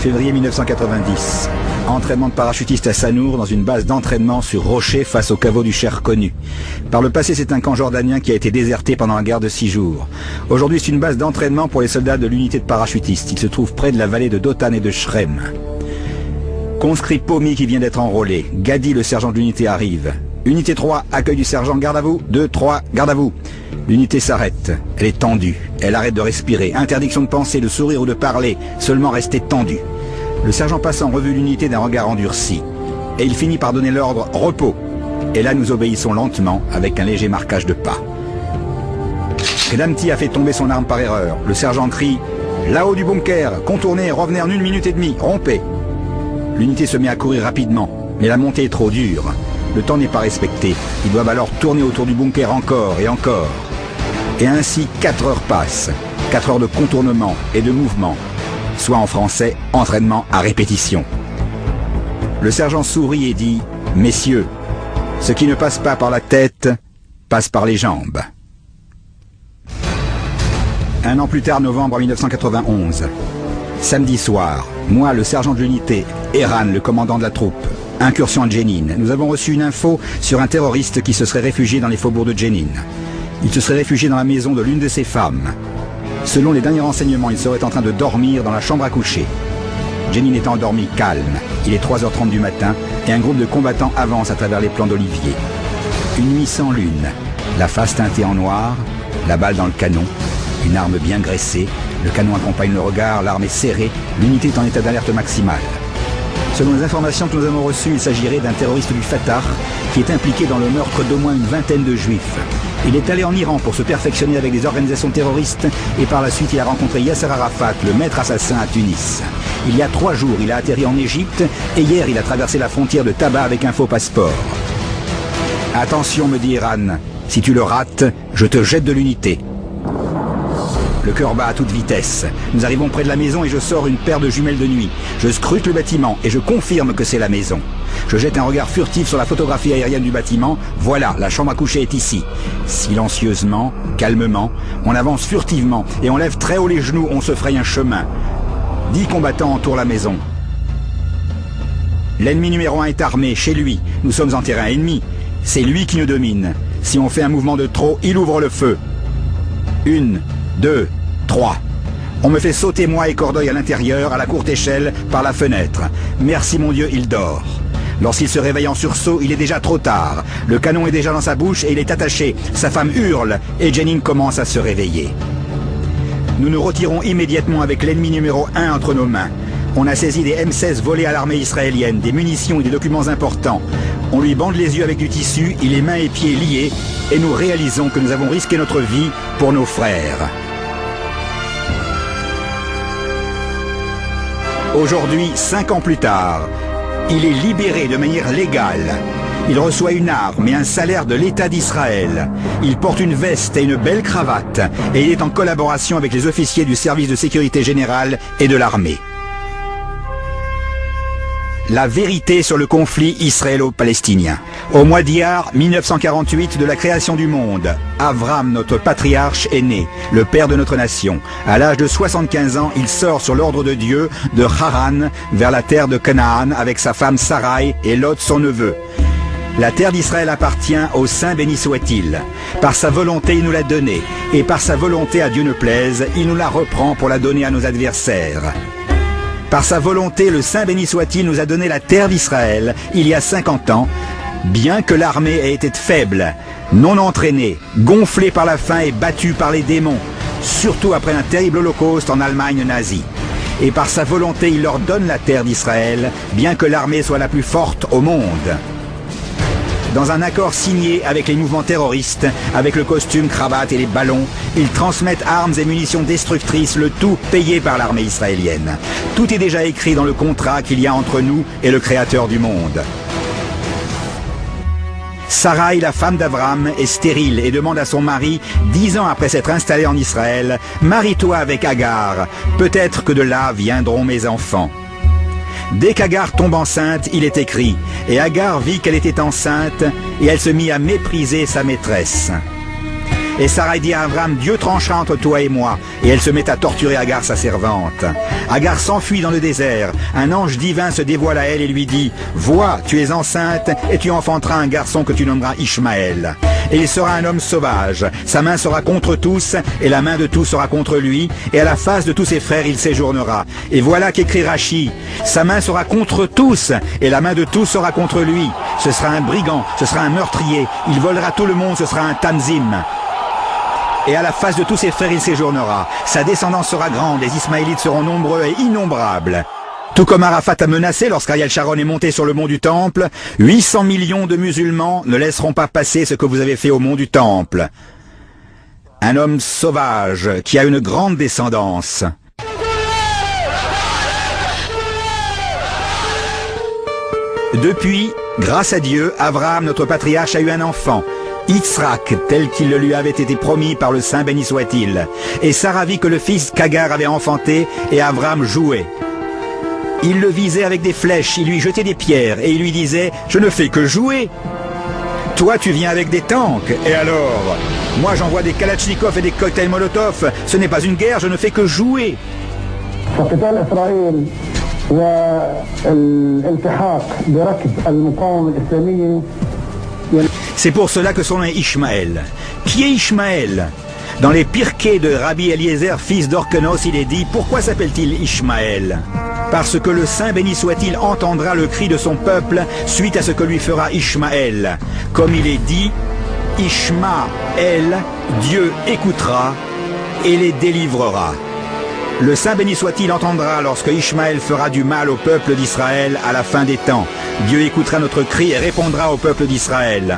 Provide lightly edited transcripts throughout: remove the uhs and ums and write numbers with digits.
Février 1990. Entraînement de parachutiste à Sanour dans une base d'entraînement sur rocher face au caveau du Cher connu. Par le passé, c'est un camp jordanien qui a été déserté pendant la guerre de 6 jours. Aujourd'hui, c'est une base d'entraînement pour les soldats de l'unité de parachutistes. Il se trouve près de la vallée de Dotan et de Shrem. Conscrit Pomi qui vient d'être enrôlé. Gadi, le sergent de l'unité, arrive. Unité 3, accueil du sergent, garde à vous. 2, 3, garde à vous. L'unité s'arrête. Elle est tendue. Elle arrête de respirer. Interdiction de penser, de sourire ou de parler. Seulement rester tendue. Le sergent passe en revue l'unité d'un regard endurci. Et il finit par donner l'ordre « Repos ». Et là, nous obéissons lentement, avec un léger marquage de pas. Kedamti a fait tomber son arme par erreur. Le sergent crie « Là-haut du bunker, contournez, revenez en 1 minute et demie, rompez ». L'unité se met à courir rapidement, mais la montée est trop dure. Le temps n'est pas respecté. Ils doivent alors tourner autour du bunker encore et encore. Et ainsi, 4 heures passent. 4 heures de contournement et de mouvement. Soit en français, entraînement à répétition. Le sergent sourit et dit « Messieurs, ce qui ne passe pas par la tête, passe par les jambes. » Un an plus tard, novembre 1991. Samedi soir, moi, le sergent de l'unité, Eran, le commandant de la troupe, incursion à Jenin. Nous avons reçu une info sur un terroriste qui se serait réfugié dans les faubourgs de Jenin. Il se serait réfugié dans la maison de l'une de ses femmes. Selon les derniers renseignements, il serait en train de dormir dans la chambre à coucher. Jenin est endormi calme. Il est 3h30 du matin et un groupe de combattants avance à travers les plants d'olivier. Une nuit sans lune, la face teintée en noir, la balle dans le canon, une arme bien graissée, le canon accompagne le regard, l'arme est serrée, l'unité est en état d'alerte maximale. Selon les informations que nous avons reçues, il s'agirait d'un terroriste du Fatah qui est impliqué dans le meurtre d'au moins une vingtaine de juifs. Il est allé en Iran pour se perfectionner avec des organisations terroristes et par la suite il a rencontré Yasser Arafat, le maître assassin à Tunis. Il y a 3 jours, il a atterri en Égypte et hier il a traversé la frontière de Taba avec un faux passeport. Attention, me dit Iran, si tu le rates, je te jette de l'unité. Le cœur bat à toute vitesse. Nous arrivons près de la maison et je sors une paire de jumelles de nuit. Je scrute le bâtiment et je confirme que c'est la maison. Je jette un regard furtif sur la photographie aérienne du bâtiment. Voilà, la chambre à coucher est ici. Silencieusement, calmement, on avance furtivement et on lève très haut les genoux, on se fraye un chemin. 10 combattants entourent la maison. L'ennemi numéro 1 est armé, chez lui. Nous sommes en terrain ennemi. C'est lui qui nous domine. Si on fait un mouvement de trop, il ouvre le feu. 1, 2, 3. On me fait sauter moi et Cordoy à l'intérieur, à la courte échelle, par la fenêtre. Merci mon Dieu, il dort. Lorsqu'il se réveille en sursaut, il est déjà trop tard. Le canon est déjà dans sa bouche et il est attaché. Sa femme hurle et Jenin commence à se réveiller. Nous nous retirons immédiatement avec l'ennemi numéro 1 entre nos mains. On a saisi des M16 volés à l'armée israélienne, des munitions et des documents importants. On lui bande les yeux avec du tissu, il est mains et pieds liés, et nous réalisons que nous avons risqué notre vie pour nos frères. Aujourd'hui, 5 ans plus tard, il est libéré de manière légale. Il reçoit une arme et un salaire de l'État d'Israël. Il porte une veste et une belle cravate, et il est en collaboration avec les officiers du service de sécurité générale et de l'armée. La vérité sur le conflit israélo-palestinien. Au mois d'Iyar 1948 de la création du monde, Avram, notre patriarche, est né, le père de notre nation. À l'âge de 75 ans, il sort sur l'ordre de Dieu de Haran vers la terre de Canaan avec sa femme Sarai et Lot son neveu. La terre d'Israël appartient au Saint béni soit-il. Par sa volonté, il nous l'a donnée, et par sa volonté, à Dieu ne plaise, il nous la reprend pour la donner à nos adversaires. Par sa volonté, le Saint béni soit-il nous a donné la terre d'Israël il y a 50 ans, bien que l'armée ait été faible, non entraînée, gonflée par la faim et battue par les démons, surtout après un terrible holocauste en Allemagne nazie. Et par sa volonté, il leur donne la terre d'Israël, bien que l'armée soit la plus forte au monde. Dans un accord signé avec les mouvements terroristes, avec le costume, cravate et les ballons, ils transmettent armes et munitions destructrices, le tout payé par l'armée israélienne. Tout est déjà écrit dans le contrat qu'il y a entre nous et le Créateur du monde. Sarai, la femme d'Avram, est stérile et demande à son mari, 10 ans après s'être installée en Israël, « Marie-toi avec Agar, peut-être que de là viendront mes enfants ». Dès qu'Agar tombe enceinte, il est écrit « Et Agar vit qu'elle était enceinte, et elle se mit à mépriser sa maîtresse ». Et Sarai dit à Avram, Dieu tranchera entre toi et moi. Et elle se met à torturer Agar, sa servante. Agar s'enfuit dans le désert. Un ange divin se dévoile à elle et lui dit, vois, tu es enceinte et tu enfanteras un garçon que tu nommeras Ishmaël. Et il sera un homme sauvage. Sa main sera contre tous et la main de tous sera contre lui. Et à la face de tous ses frères, il séjournera. Et voilà qu'écrit Rachi, sa main sera contre tous et la main de tous sera contre lui. Ce sera un brigand, ce sera un meurtrier. Il volera tout le monde, ce sera un Tanzim. Et à la face de tous ses frères, il séjournera. Sa descendance sera grande, les Ismaélites seront nombreux et innombrables. Tout comme Arafat a menacé lorsqu'Ariel Sharon est monté sur le mont du Temple, 800 millions de musulmans ne laisseront pas passer ce que vous avez fait au mont du Temple. Un homme sauvage qui a une grande descendance. Depuis, grâce à Dieu, Abraham, notre patriarche, a eu un enfant, Yitzhak, tel qu'il le lui avait été promis par le Saint béni soit-il. Et Sarah vit que le fils qu'Agar avait enfanté, et Abraham jouait. Il le visait avec des flèches, il lui jetait des pierres, et il lui disait « Je ne fais que jouer !» Toi, tu viens avec des tanks, et alors? Moi, j'envoie des Kalachnikov et des cocktails Molotov. Ce n'est pas une guerre, je ne fais que jouer. C'est pour cela que son nom est Ishmaël. Qui est Ishmaël? Dans les Pirkei de Rabbi Eliezer, fils d'Orkenos, il est dit « Pourquoi s'appelle-t-il Ishmaël ?» Parce que le Saint béni soit-il entendra le cri de son peuple suite à ce que lui fera Ishmaël. Comme il est dit « Ishmaël, Dieu écoutera et les délivrera ». Le Saint béni soit-il entendra lorsque Ishmaël fera du mal au peuple d'Israël à la fin des temps. Dieu écoutera notre cri et répondra au peuple d'Israël.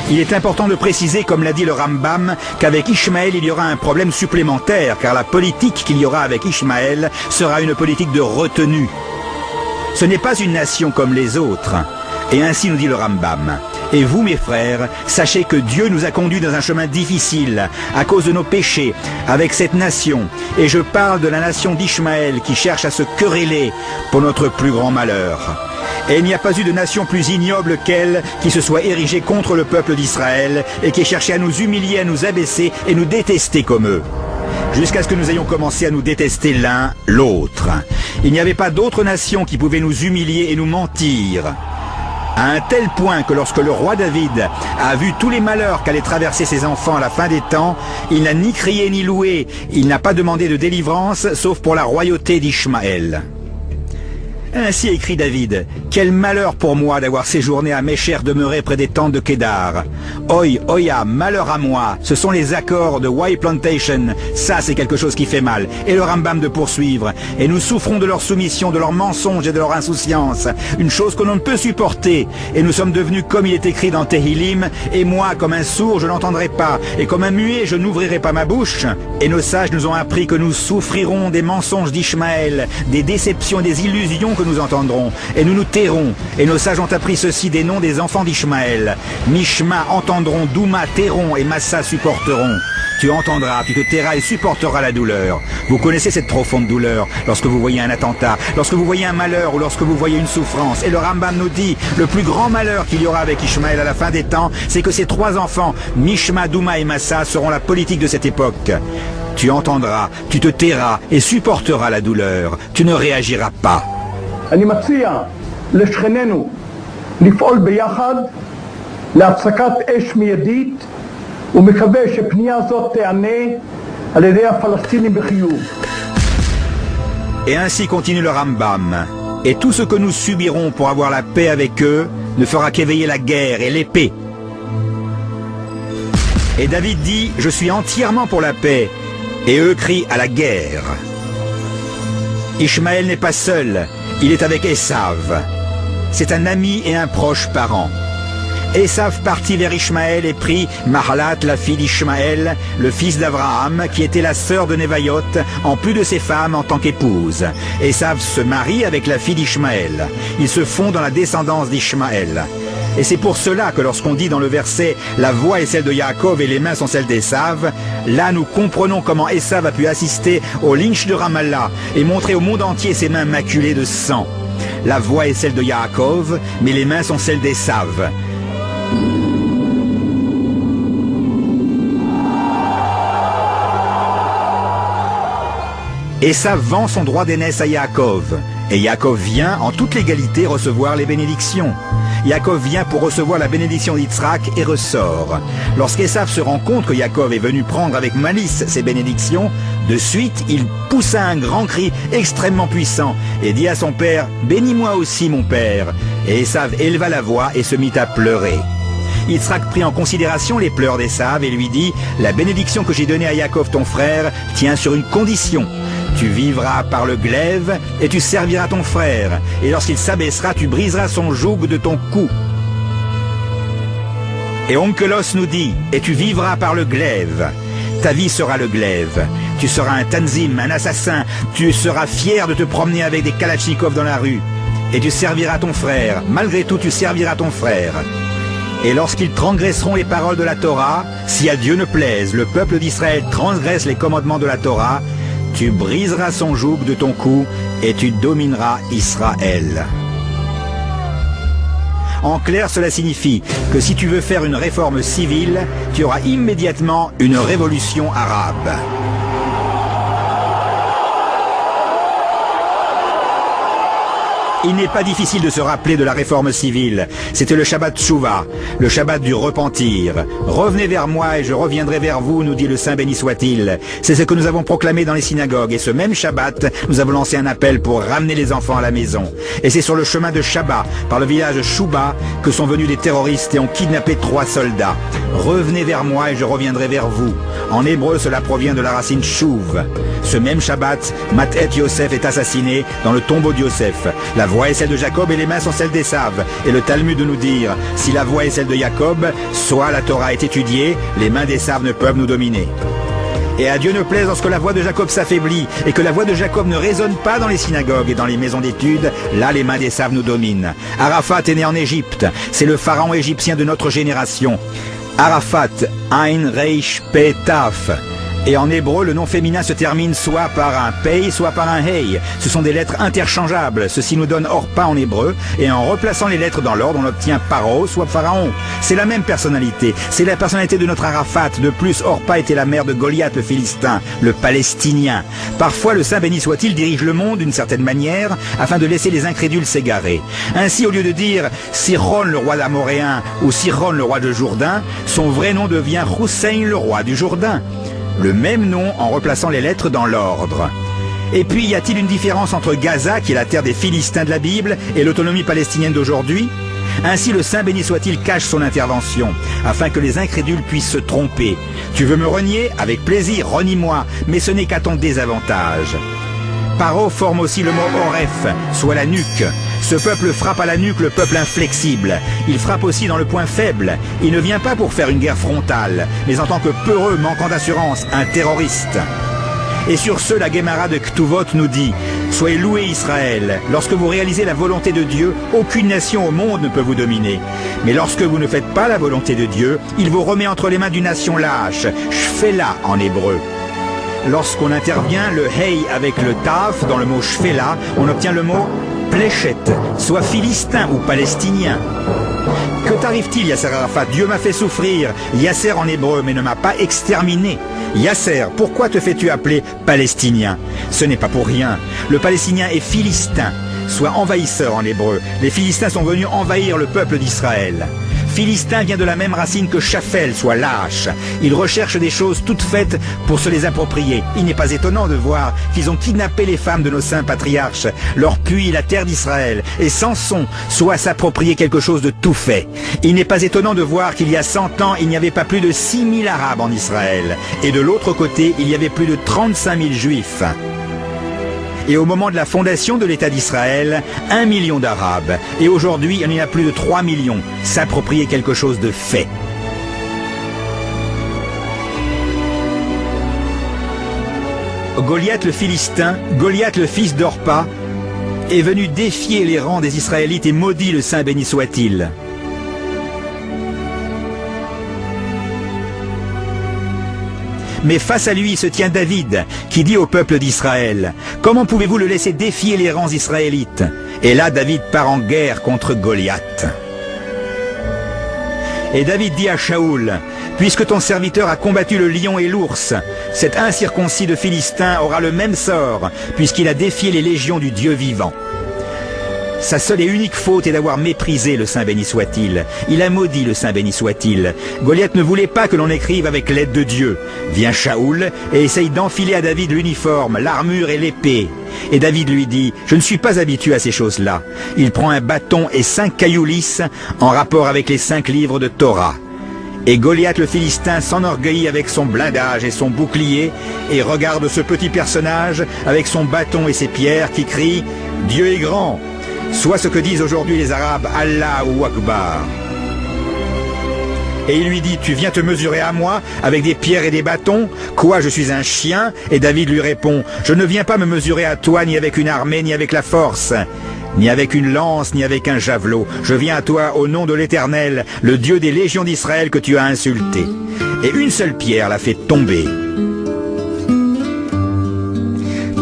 Il est important de préciser, comme l'a dit le Rambam, qu'avec Ishmaël il y aura un problème supplémentaire, car la politique qu'il y aura avec Ishmaël sera une politique de retenue. Ce n'est pas une nation comme les autres. Et ainsi nous dit le Rambam. Et vous, mes frères, sachez que Dieu nous a conduits dans un chemin difficile, à cause de nos péchés, avec cette nation. Et je parle de la nation d'Ishmaël qui cherche à se quereller pour notre plus grand malheur. Et il n'y a pas eu de nation plus ignoble qu'elle qui se soit érigée contre le peuple d'Israël et qui ait cherché à nous humilier, à nous abaisser et nous détester comme eux. Jusqu'à ce que nous ayons commencé à nous détester l'un l'autre. Il n'y avait pas d'autre nation qui pouvait nous humilier et nous mentir. À un tel point que lorsque le roi David a vu tous les malheurs qu'allaient traverser ses enfants à la fin des temps, il n'a ni crié ni loué, il n'a pas demandé de délivrance, sauf pour la royauté d'Ishmaël. Ainsi écrit David, « Quel malheur pour moi d'avoir séjourné à Mécher demeuré près des tentes de Kédar. Oi, oya, malheur à moi, ce sont les accords de White Plantation, ça c'est quelque chose qui fait mal. » Et le Rambam de poursuivre, « Et nous souffrons de leur soumission, de leurs mensonges et de leur insouciance, une chose que l'on ne peut supporter. Et nous sommes devenus comme il est écrit dans Tehillim, et moi, comme un sourd, je n'entendrai pas, et comme un muet, je n'ouvrirai pas ma bouche. Et nos sages nous ont appris que nous souffrirons des mensonges d'Ishmaël, des déceptions et des illusions que nous entendrons, et nous nous tairons. Et nos sages ont appris ceci des noms des enfants d'Ishmaël. Mishma entendront, Douma tairont, et Massa supporteront. Tu entendras, tu te tairas et supporteras la douleur. Vous connaissez cette profonde douleur lorsque vous voyez un attentat, lorsque vous voyez un malheur ou lorsque vous voyez une souffrance. Et le Rambam nous dit, le plus grand malheur qu'il y aura avec Ishmaël à la fin des temps, c'est que ces trois enfants, Mishma, Douma et Massa, seront la politique de cette époque. Tu entendras, tu te tairas et supporteras la douleur. Tu ne réagiras pas. אני מציע לשכנינו לפעול ביחד להפסקת אש מיידית ומקווה שפנייה זאת תיענה על ידי הפלסטינים בחיוב. Et ainsi continue le Rambam. Et tout ce que nous subirons pour avoir la paix avec eux ne fera qu'éveiller la guerre et l'épée. Et David dit, je suis entièrement pour la paix. Et eux crient à la guerre. Ishmaël n'est pas seul. Il est avec Esav. C'est un ami et un proche parent. Esav partit vers Ishmaël et prit Mahalat, la fille d'Ishmaël, le fils d'Abraham, qui était la sœur de Nevaïot, en plus de ses femmes en tant qu'épouse. Esav se marie avec la fille d'Ishmaël. Ils se font dans la descendance d'Ishmaël. Et c'est pour cela que lorsqu'on dit dans le verset « La voix est celle de Yaakov et les mains sont celles d'Esav », là nous comprenons comment Esav a pu assister au lynch de Ramallah et montrer au monde entier ses mains maculées de sang. La voix est celle de Yaakov, mais les mains sont celles d'Esav. Esav vend son droit d'aînesse à Yaakov. Et Yaakov vient en toute légalité recevoir les bénédictions. Yaakov vient pour recevoir la bénédiction d'Yitzhak et ressort. Lorsqu'Esav se rend compte que Yaakov est venu prendre avec malice ses bénédictions, de suite il poussa un grand cri extrêmement puissant et dit à son père « Bénis-moi aussi mon père ». Et Esav éleva la voix et se mit à pleurer. Yitzhak prit en considération les pleurs d'Esav et lui dit « La bénédiction que j'ai donnée à Yaakov ton frère tient sur une condition. Tu vivras par le glaive et tu serviras ton frère. Et lorsqu'il s'abaissera, tu briseras son joug de ton cou. » Et Onkelos nous dit « Et tu vivras par le glaive. Ta vie sera le glaive. Tu seras un tanzim, un assassin. Tu seras fier de te promener avec des kalachnikovs dans la rue. Et tu serviras ton frère. Malgré tout, tu serviras ton frère. Et lorsqu'ils transgresseront les paroles de la Torah, si à Dieu ne plaise, le peuple d'Israël transgresse les commandements de la Torah, tu briseras son joug de ton cou et tu domineras Israël. En clair, cela signifie que si tu veux faire une réforme civile, tu auras immédiatement une révolution arabe. Il n'est pas difficile de se rappeler de la réforme civile. C'était le Shabbat Tshuvah, le Shabbat du repentir. Revenez vers moi et je reviendrai vers vous, nous dit le Saint béni soit-il. C'est ce que nous avons proclamé dans les synagogues. Et ce même Shabbat, nous avons lancé un appel pour ramener les enfants à la maison. Et c'est sur le chemin de Shabbat, par le village Chouba, que sont venus des terroristes et ont kidnappé 3 soldats. Revenez vers moi et je reviendrai vers vous. En hébreu, cela provient de la racine Chouv. Ce même Shabbat, Mathet Yosef est assassiné dans le tombeau de Yosef. La voix est celle de Jacob et les mains sont celles d'Esav. Et le Talmud nous dire, si la voix est celle de Jacob, soit la Torah est étudiée, les mains d'Esav ne peuvent nous dominer. Et à Dieu ne plaise lorsque la voix de Jacob s'affaiblit et que la voix de Jacob ne résonne pas dans les synagogues et dans les maisons d'études, là les mains d'Esav nous dominent. Arafat est né en Égypte, c'est le pharaon égyptien de notre génération. Arafat, Ein Reish Pe Taf. Et en hébreu, le nom féminin se termine soit par un pei, soit par un hei. Ce sont des lettres interchangeables. Ceci nous donne Orpa en hébreu. Et en replaçant les lettres dans l'ordre, on obtient Paro, soit Pharaon. C'est la même personnalité. C'est la personnalité de notre Arafat. De plus, Orpa était la mère de Goliath le Philistin, le Palestinien. Parfois, le Saint béni soit-il dirige le monde d'une certaine manière afin de laisser les incrédules s'égarer. Ainsi, au lieu de dire Sihon le roi d'Amoréen ou Sihon le roi de Jourdain, son vrai nom devient Hussein le roi du Jourdain. Le même nom en replaçant les lettres dans l'ordre. Et puis, y a-t-il une différence entre Gaza, qui est la terre des Philistins de la Bible, et l'autonomie palestinienne d'aujourd'hui? Ainsi, le Saint béni soit-il cache son intervention, afin que les incrédules puissent se tromper. Tu veux me renier? Avec plaisir, renie-moi, mais ce n'est qu'à ton désavantage. Paro forme aussi le mot Oref, soit la nuque. Ce peuple frappe à la nuque le peuple inflexible. Il frappe aussi dans le point faible. Il ne vient pas pour faire une guerre frontale, mais en tant que peureux manquant d'assurance, un terroriste. Et sur ce, la Guémara de Ktuvot nous dit « Soyez loués Israël, lorsque vous réalisez la volonté de Dieu, aucune nation au monde ne peut vous dominer. Mais lorsque vous ne faites pas la volonté de Dieu, il vous remet entre les mains d'une nation lâche, shfela en hébreu. » Lorsqu'on intervient le hei avec le taf dans le mot shfela, on obtient le mot pléchet, soit philistin ou palestinien. Que t'arrive-t-il, Yasser Arafat? Dieu m'a fait souffrir. Yasser en hébreu, mais ne m'a pas exterminé. Yasser, pourquoi te fais-tu appeler palestinien? Ce n'est pas pour rien. Le palestinien est philistin, soit envahisseur en hébreu. Les Philistins sont venus envahir le peuple d'Israël. Philistin vient de la même racine que Chafel, soit lâche. Ils recherchent des choses toutes faites pour se les approprier. Il n'est pas étonnant de voir qu'ils ont kidnappé les femmes de nos saints patriarches, leur puits la terre d'Israël, et Samson soit s'approprier quelque chose de tout fait. Il n'est pas étonnant de voir qu'il y a 100 ans, il n'y avait pas plus de 6 000 Arabes en Israël. Et de l'autre côté, il y avait plus de 35 000 Juifs. Et au moment de la fondation de l'État d'Israël, 1 million d'Arabes. Et aujourd'hui, il y en a plus de 3 millions. S'approprier quelque chose de fait. Goliath le Philistin, Goliath le fils d'Orpa, est venu défier les rangs des Israélites et maudit le Saint béni soit-il. Mais face à lui se tient David, qui dit au peuple d'Israël, « Comment pouvez-vous le laisser défier les rangs israélites ?» Et là, David part en guerre contre Goliath. Et David dit à Shaoul, « Puisque ton serviteur a combattu le lion et l'ours, cet incirconcis de Philistin aura le même sort, puisqu'il a défié les légions du Dieu vivant. » Sa seule et unique faute est d'avoir méprisé le Saint béni soit-il. Il a maudit le Saint béni soit-il. Goliath ne voulait pas que l'on écrive avec l'aide de Dieu. Vient Shaoul et essaye d'enfiler à David l'uniforme, l'armure et l'épée. Et David lui dit, « Je ne suis pas habitué à ces choses-là. » Il prend un bâton et 5 cailloux lisses en rapport avec les 5 livres de Torah. Et Goliath le Philistin s'enorgueillit avec son blindage et son bouclier et regarde ce petit personnage avec son bâton et ses pierres qui crie « Dieu est grand !» Soit ce que disent aujourd'hui les Arabes, Allah ou Akbar. Et il lui dit, tu viens te mesurer à moi avec des pierres et des bâtons? Quoi, je suis un chien? Et David lui répond, je ne viens pas me mesurer à toi ni avec une armée, ni avec la force, ni avec une lance, ni avec un javelot. Je viens à toi au nom de l'Éternel, le Dieu des légions d'Israël que tu as insulté. Et une seule pierre l'a fait tomber.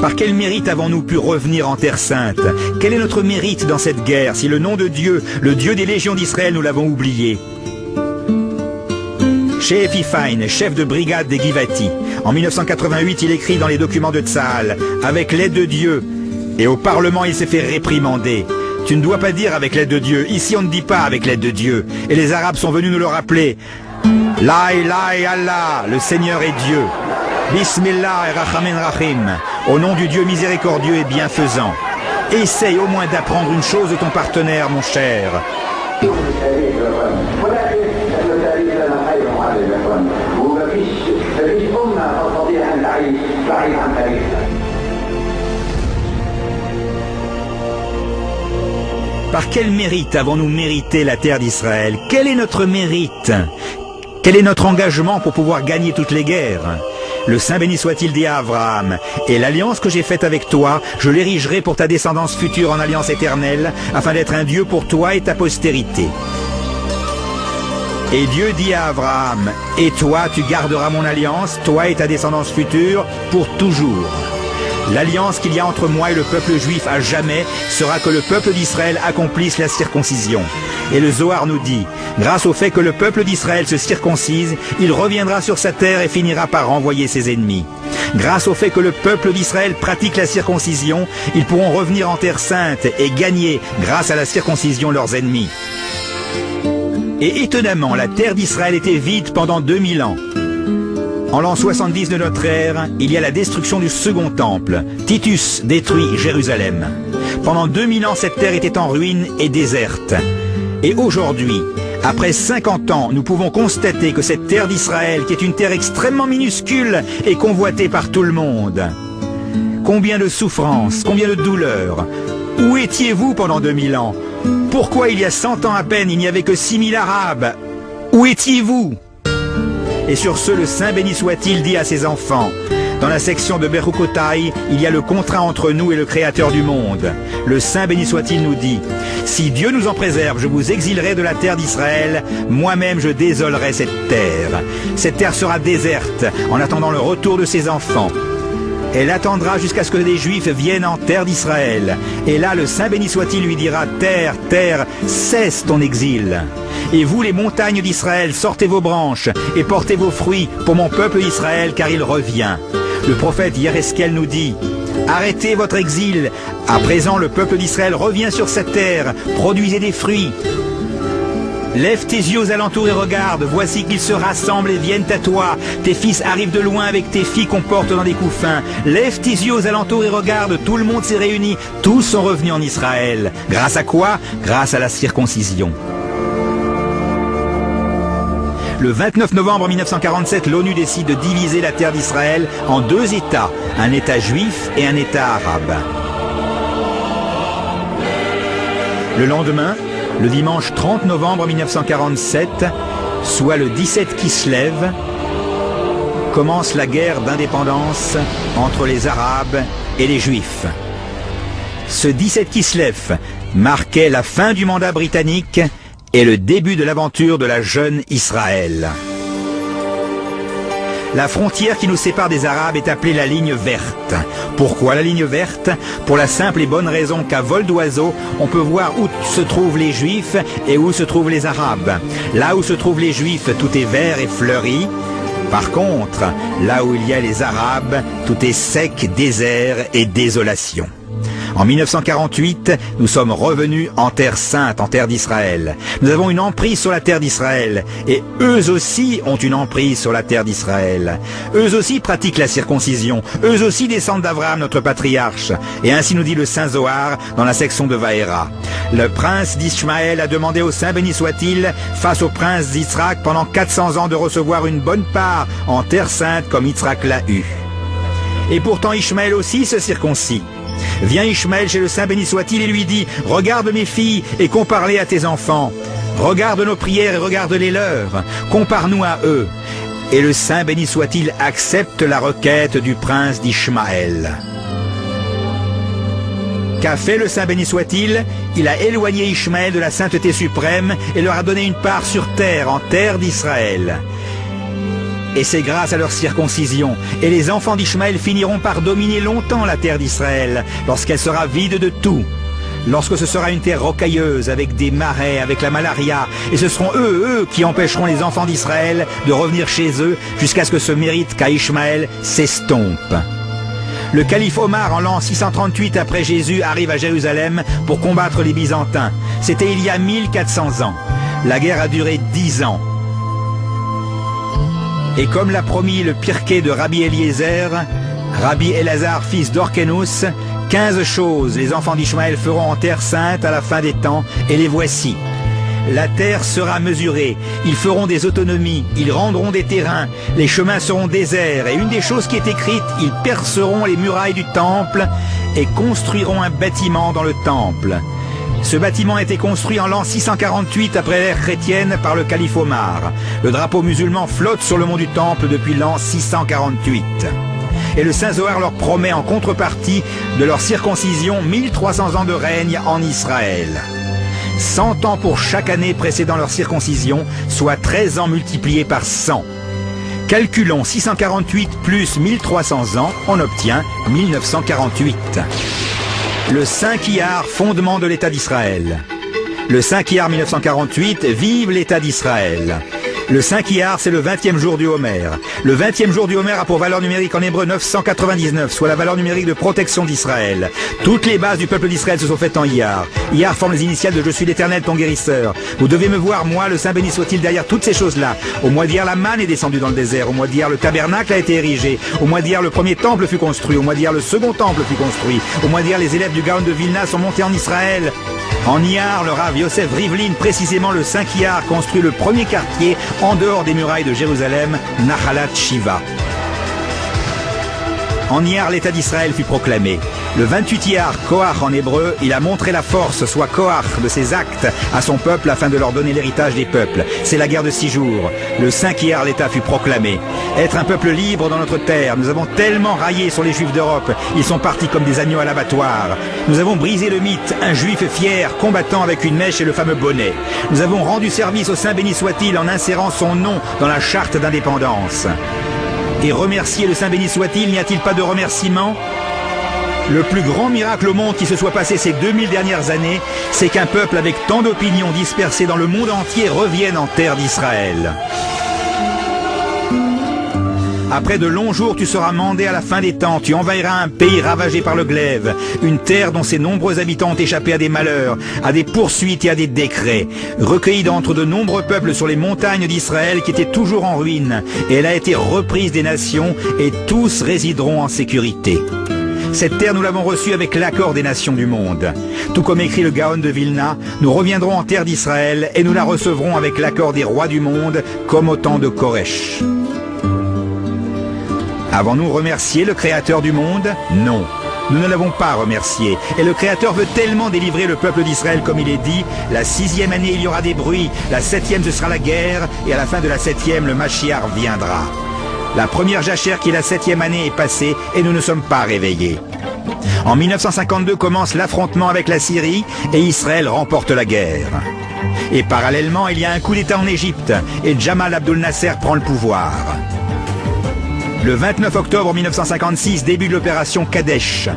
Par quel mérite avons-nous pu revenir en Terre Sainte? Quel est notre mérite dans cette guerre si le nom de Dieu, le Dieu des légions d'Israël, nous l'avons oublié? Chez Epiphaïn, chef de brigade des Givati, en 1988, il écrit dans les documents de Tsahal, avec l'aide de Dieu, et au Parlement il s'est fait réprimander. Tu ne dois pas dire avec l'aide de Dieu, ici on ne dit pas avec l'aide de Dieu. Et les Arabes sont venus nous le rappeler. La ilaha Allah, le Seigneur est Dieu. Bismillah et Rachamen Rachim, au nom du Dieu miséricordieux et bienfaisant. Essaye au moins d'apprendre une chose de ton partenaire, mon cher. Par quel mérite avons-nous mérité la terre d'Israël? Quel est notre mérite? Quel est notre engagement pour pouvoir gagner toutes les guerres? Le Saint béni soit-il dit à Abraham, « Et l'alliance que j'ai faite avec toi, je l'érigerai pour ta descendance future en alliance éternelle, afin d'être un Dieu pour toi et ta postérité. » Et Dieu dit à Abraham, « Et toi, tu garderas mon alliance, toi et ta descendance future, pour toujours. » L'alliance qu'il y a entre moi et le peuple juif à jamais sera que le peuple d'Israël accomplisse la circoncision. Et le Zohar nous dit, grâce au fait que le peuple d'Israël se circoncise, il reviendra sur sa terre et finira par renvoyer ses ennemis. Grâce au fait que le peuple d'Israël pratique la circoncision, ils pourront revenir en terre sainte et gagner, grâce à la circoncision, leurs ennemis. Et étonnamment, la terre d'Israël était vide pendant 2000 ans. En l'an 70 de notre ère, il y a la destruction du second temple. Titus détruit Jérusalem. Pendant 2000 ans, cette terre était en ruine et déserte. Et aujourd'hui, après 50 ans, nous pouvons constater que cette terre d'Israël, qui est une terre extrêmement minuscule, est convoitée par tout le monde. Combien de souffrances, combien de douleurs. Où étiez-vous pendant 2000 ans? Pourquoi il y a 100 ans à peine, il n'y avait que 6000 Arabes? Où étiez-vous? Et sur ce, le Saint béni soit-il dit à ses enfants, dans la section de Berukotai, il y a le contrat entre nous et le Créateur du monde. Le Saint béni soit-il nous dit, si Dieu nous en préserve, je vous exilerai de la terre d'Israël, moi-même je désolerai cette terre. Cette terre sera déserte, en attendant le retour de ses enfants. Elle attendra jusqu'à ce que les Juifs viennent en terre d'Israël. Et là, le Saint béni soit-il lui dira, terre, terre, cesse ton exil. Et vous, les montagnes d'Israël, sortez vos branches et portez vos fruits pour mon peuple Israël, car il revient. Le prophète Yereskel nous dit, arrêtez votre exil. À présent, le peuple d'Israël revient sur cette terre. Produisez des fruits. Lève tes yeux aux alentours et regarde, voici qu'ils se rassemblent et viennent à toi. Tes fils arrivent de loin avec tes filles qu'on porte dans des couffins. Lève tes yeux aux alentours et regarde, tout le monde s'est réuni, tous sont revenus en Israël. Grâce à quoi? Grâce à la circoncision. Le 29 novembre 1947, l'ONU décide de diviser la terre d'Israël en 2 États, un État juif et un État arabe. Le lendemain, le dimanche 30 novembre 1947, soit le 17 Kislev, commence la guerre d'indépendance entre les Arabes et les Juifs. Ce 17 Kislev marquait la fin du mandat britannique et le début de l'aventure de la jeune Israël. La frontière qui nous sépare des Arabes est appelée la ligne verte. Pourquoi la ligne verte? Pour la simple et bonne raison qu'à vol d'oiseau, on peut voir où se trouvent les Juifs et où se trouvent les Arabes. Là où se trouvent les Juifs, tout est vert et fleuri. Par contre, là où il y a les Arabes, tout est sec, désert et désolation. En 1948, nous sommes revenus en terre sainte, en terre d'Israël. Nous avons une emprise sur la terre d'Israël. Et eux aussi ont une emprise sur la terre d'Israël. Eux aussi pratiquent la circoncision. Eux aussi descendent d'Abraham, notre patriarche. Et ainsi nous dit le Saint Zohar dans la section de Vaera. Le prince d'Ishmaël a demandé au Saint béni soit-il, face au prince d'Israël, pendant 400 ans de recevoir une bonne part en terre sainte comme Yitzhak l'a eu. Et pourtant Ishmaël aussi se circoncis. Vient Ishmaël chez le Saint béni soit-il et lui dit « Regarde mes filles et compare-les à tes enfants. Regarde nos prières et regarde les leurs. Compare-nous à eux. » Et le Saint béni soit-il accepte la requête du prince d'Ishmaël. Qu'a fait le Saint béni soit-il? Il a éloigné Ishmaël de la sainteté suprême et leur a donné une part sur terre, en terre d'Israël. Et c'est grâce à leur circoncision. Et les enfants d'Ishmaël finiront par dominer longtemps la terre d'Israël, lorsqu'elle sera vide de tout. Lorsque ce sera une terre rocailleuse, avec des marais, avec la malaria, et ce seront eux qui empêcheront les enfants d'Israël de revenir chez eux, jusqu'à ce que ce mérite qu'a Ishmaël s'estompe. Le calife Omar, en l'an 638 après Jésus, arrive à Jérusalem pour combattre les Byzantins. C'était il y a 1400 ans. La guerre a duré 10 ans. Et comme l'a promis le Pirkei de Rabbi Eliezer, Rabbi Elazar, fils d'Orkenus, 15 choses les enfants d'Ishmaël feront en terre sainte à la fin des temps, et les voici. La terre sera mesurée, ils feront des autonomies, ils rendront des terrains, les chemins seront déserts, et une des choses qui est écrite, ils perceront les murailles du temple et construiront un bâtiment dans le temple. Ce bâtiment a été construit en l'an 648 après l'ère chrétienne par le calife Omar. Le drapeau musulman flotte sur le mont du Temple depuis l'an 648. Et le Saint Zohar leur promet en contrepartie de leur circoncision 1300 ans de règne en Israël. 100 ans pour chaque année précédant leur circoncision, soit 13 ans multipliés par 100. Calculons 648 plus 1300 ans, on obtient 1948. Le Saint Iyar, fondement de l'État d'Israël. Le Saint Iyar 1948, vive l'État d'Israël. Le Saint Iyar, c'est le 20e jour du Homer. Le 20e jour du Homer a pour valeur numérique en hébreu 999, soit la valeur numérique de protection d'Israël. Toutes les bases du peuple d'Israël se sont faites en Iyar. Iyar forme les initiales de « Je suis l'Éternel, ton guérisseur ». Vous devez me voir, moi, le Saint béni soit-il, derrière toutes ces choses-là. Au mois d'Iyar, la manne est descendue dans le désert. Au mois d'Iyar, le tabernacle a été érigé. Au mois d'Iyar, le premier temple fut construit. Au mois d'Iyar, le second temple fut construit. Au mois d'Iyar, les élèves du Gaon de Vilna sont montés en Israël. En Iyar, le Rav Yosef Rivlin, précisément le 5 Iyar, construit le premier quartier en dehors des murailles de Jérusalem, Nahalat Shiva. En Iyar, l'État d'Israël fut proclamé. Le 28 Iyar, Koach en hébreu, il a montré la force, soit Koach, de ses actes à son peuple afin de leur donner l'héritage des peuples. C'est la guerre de 6 jours. Le 5 Iyar, l'État fut proclamé. Être un peuple libre dans notre terre. Nous avons tellement raillé sur les Juifs d'Europe. Ils sont partis comme des agneaux à l'abattoir. Nous avons brisé le mythe. Un Juif fier, combattant avec une mèche et le fameux bonnet. Nous avons rendu service au Saint béni soit-il en insérant son nom dans la charte d'indépendance. Et remercier le Saint béni soit-il, n'y a-t-il pas de remerciement? Le plus grand miracle au monde qui se soit passé ces 2000 dernières années, c'est qu'un peuple avec tant d'opinions dispersées dans le monde entier revienne en terre d'Israël. Après de longs jours, tu seras mandé à la fin des temps. Tu envahiras un pays ravagé par le glaive, une terre dont ses nombreux habitants ont échappé à des malheurs, à des poursuites et à des décrets. Recueillie d'entre de nombreux peuples sur les montagnes d'Israël qui étaient toujours en ruine, et elle a été reprise des nations, et tous résideront en sécurité. Cette terre, nous l'avons reçue avec l'accord des nations du monde. Tout comme écrit le Gaon de Vilna, nous reviendrons en terre d'Israël et nous la recevrons avec l'accord des rois du monde, comme au temps de Koresh. Avons-nous remercié le Créateur du monde? Non. Nous ne l'avons pas remercié. Et le Créateur veut tellement délivrer le peuple d'Israël comme il est dit. La 6e année, il y aura des bruits. La 7e, ce sera la guerre. Et à la fin de la 7e, le Mashiach viendra. La première jachère qui est la 7e année est passée et nous ne sommes pas réveillés. En 1952 commence l'affrontement avec la Syrie et Israël remporte la guerre. Et parallèlement, il y a un coup d'État en Égypte et Jamal Abdel Nasser prend le pouvoir. Le 29 octobre 1956, début de l'opération Kadesh.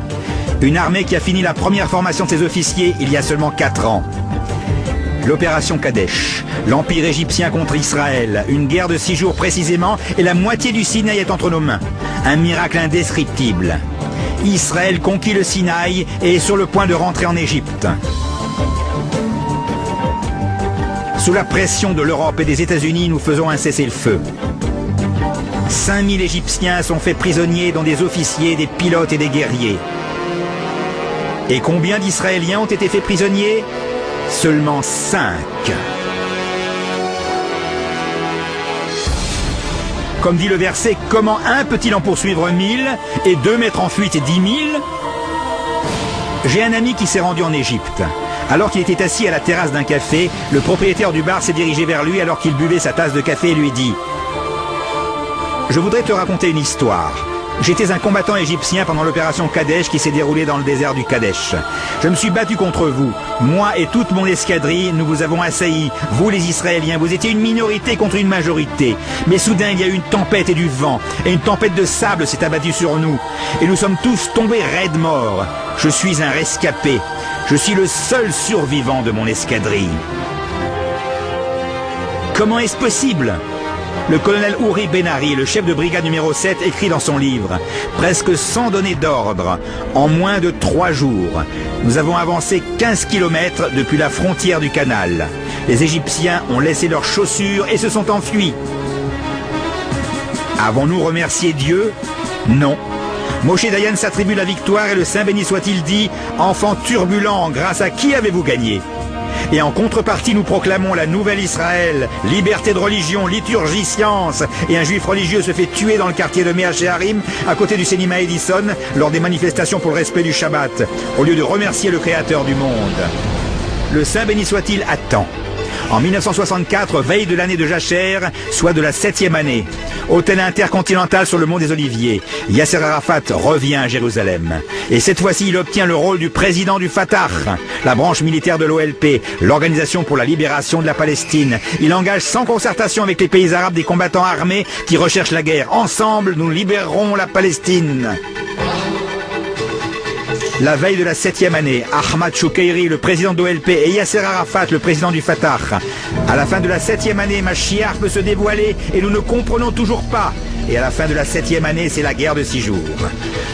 Une armée qui a fini la première formation de ses officiers il y a seulement 4 ans. L'opération Kadesh, l'Empire égyptien contre Israël, une guerre de 6 jours précisément et la moitié du Sinaï est entre nos mains. Un miracle indescriptible. Israël conquit le Sinaï et est sur le point de rentrer en Égypte. Sous la pression de l'Europe et des États-Unis, nous faisons un cessez-le-feu. 5000 Égyptiens sont faits prisonniers, dont des officiers, des pilotes et des guerriers. Et combien d'Israéliens ont été faits prisonniers? Seulement 5. Comme dit le verset, comment un peut-il en poursuivre 1000 et 2 mettre en fuite 10 000? J'ai un ami qui s'est rendu en Égypte. Alors qu'il était assis à la terrasse d'un café, le propriétaire du bar s'est dirigé vers lui alors qu'il buvait sa tasse de café et lui dit: je voudrais te raconter une histoire. J'étais un combattant égyptien pendant l'opération Kadesh qui s'est déroulée dans le désert du Kadesh. Je me suis battu contre vous. Moi et toute mon escadrille, nous vous avons assaillis. Vous les Israéliens, vous étiez une minorité contre une majorité. Mais soudain, il y a eu une tempête et du vent. Et une tempête de sable s'est abattue sur nous. Et nous sommes tous tombés raides morts. Je suis un rescapé. Je suis le seul survivant de mon escadrille. Comment est-ce possible ? Le colonel Ouri Benari, le chef de brigade numéro 7, écrit dans son livre « Presque sans donner d'ordre, en moins de 3 jours, nous avons avancé 15 km depuis la frontière du canal. Les Égyptiens ont laissé leurs chaussures et se sont enfuis. Avons-nous remercié Dieu? Non. Moshe Dayan s'attribue la victoire et le Saint béni soit-il dit « Enfant turbulent, grâce à qui avez-vous gagné ?» Et en contrepartie, nous proclamons la nouvelle Israël, liberté de religion, liturgie, science. Et un juif religieux se fait tuer dans le quartier de Mea Shearim, à côté du cinéma Edison, lors des manifestations pour le respect du Shabbat, au lieu de remercier le Créateur du monde. Le Saint béni soit-il attend. En 1964, veille de l'année de Jacher, soit de la 7e année. Hôtel intercontinental sur le mont des Oliviers. Yasser Arafat revient à Jérusalem. Et cette fois-ci, il obtient le rôle du président du Fatah, la branche militaire de l'OLP, l'Organisation pour la libération de la Palestine. Il engage sans concertation avec les pays arabes des combattants armés qui recherchent la guerre. Ensemble, nous libérerons la Palestine. La veille de la 7e année, Ahmad Choukairi, le président de l'OLP, et Yasser Arafat, le président du Fatah. À la fin de la 7e année, Mashiach peut se dévoiler et nous ne comprenons toujours pas. Et à la fin de la 7e année, c'est la guerre de 6 jours.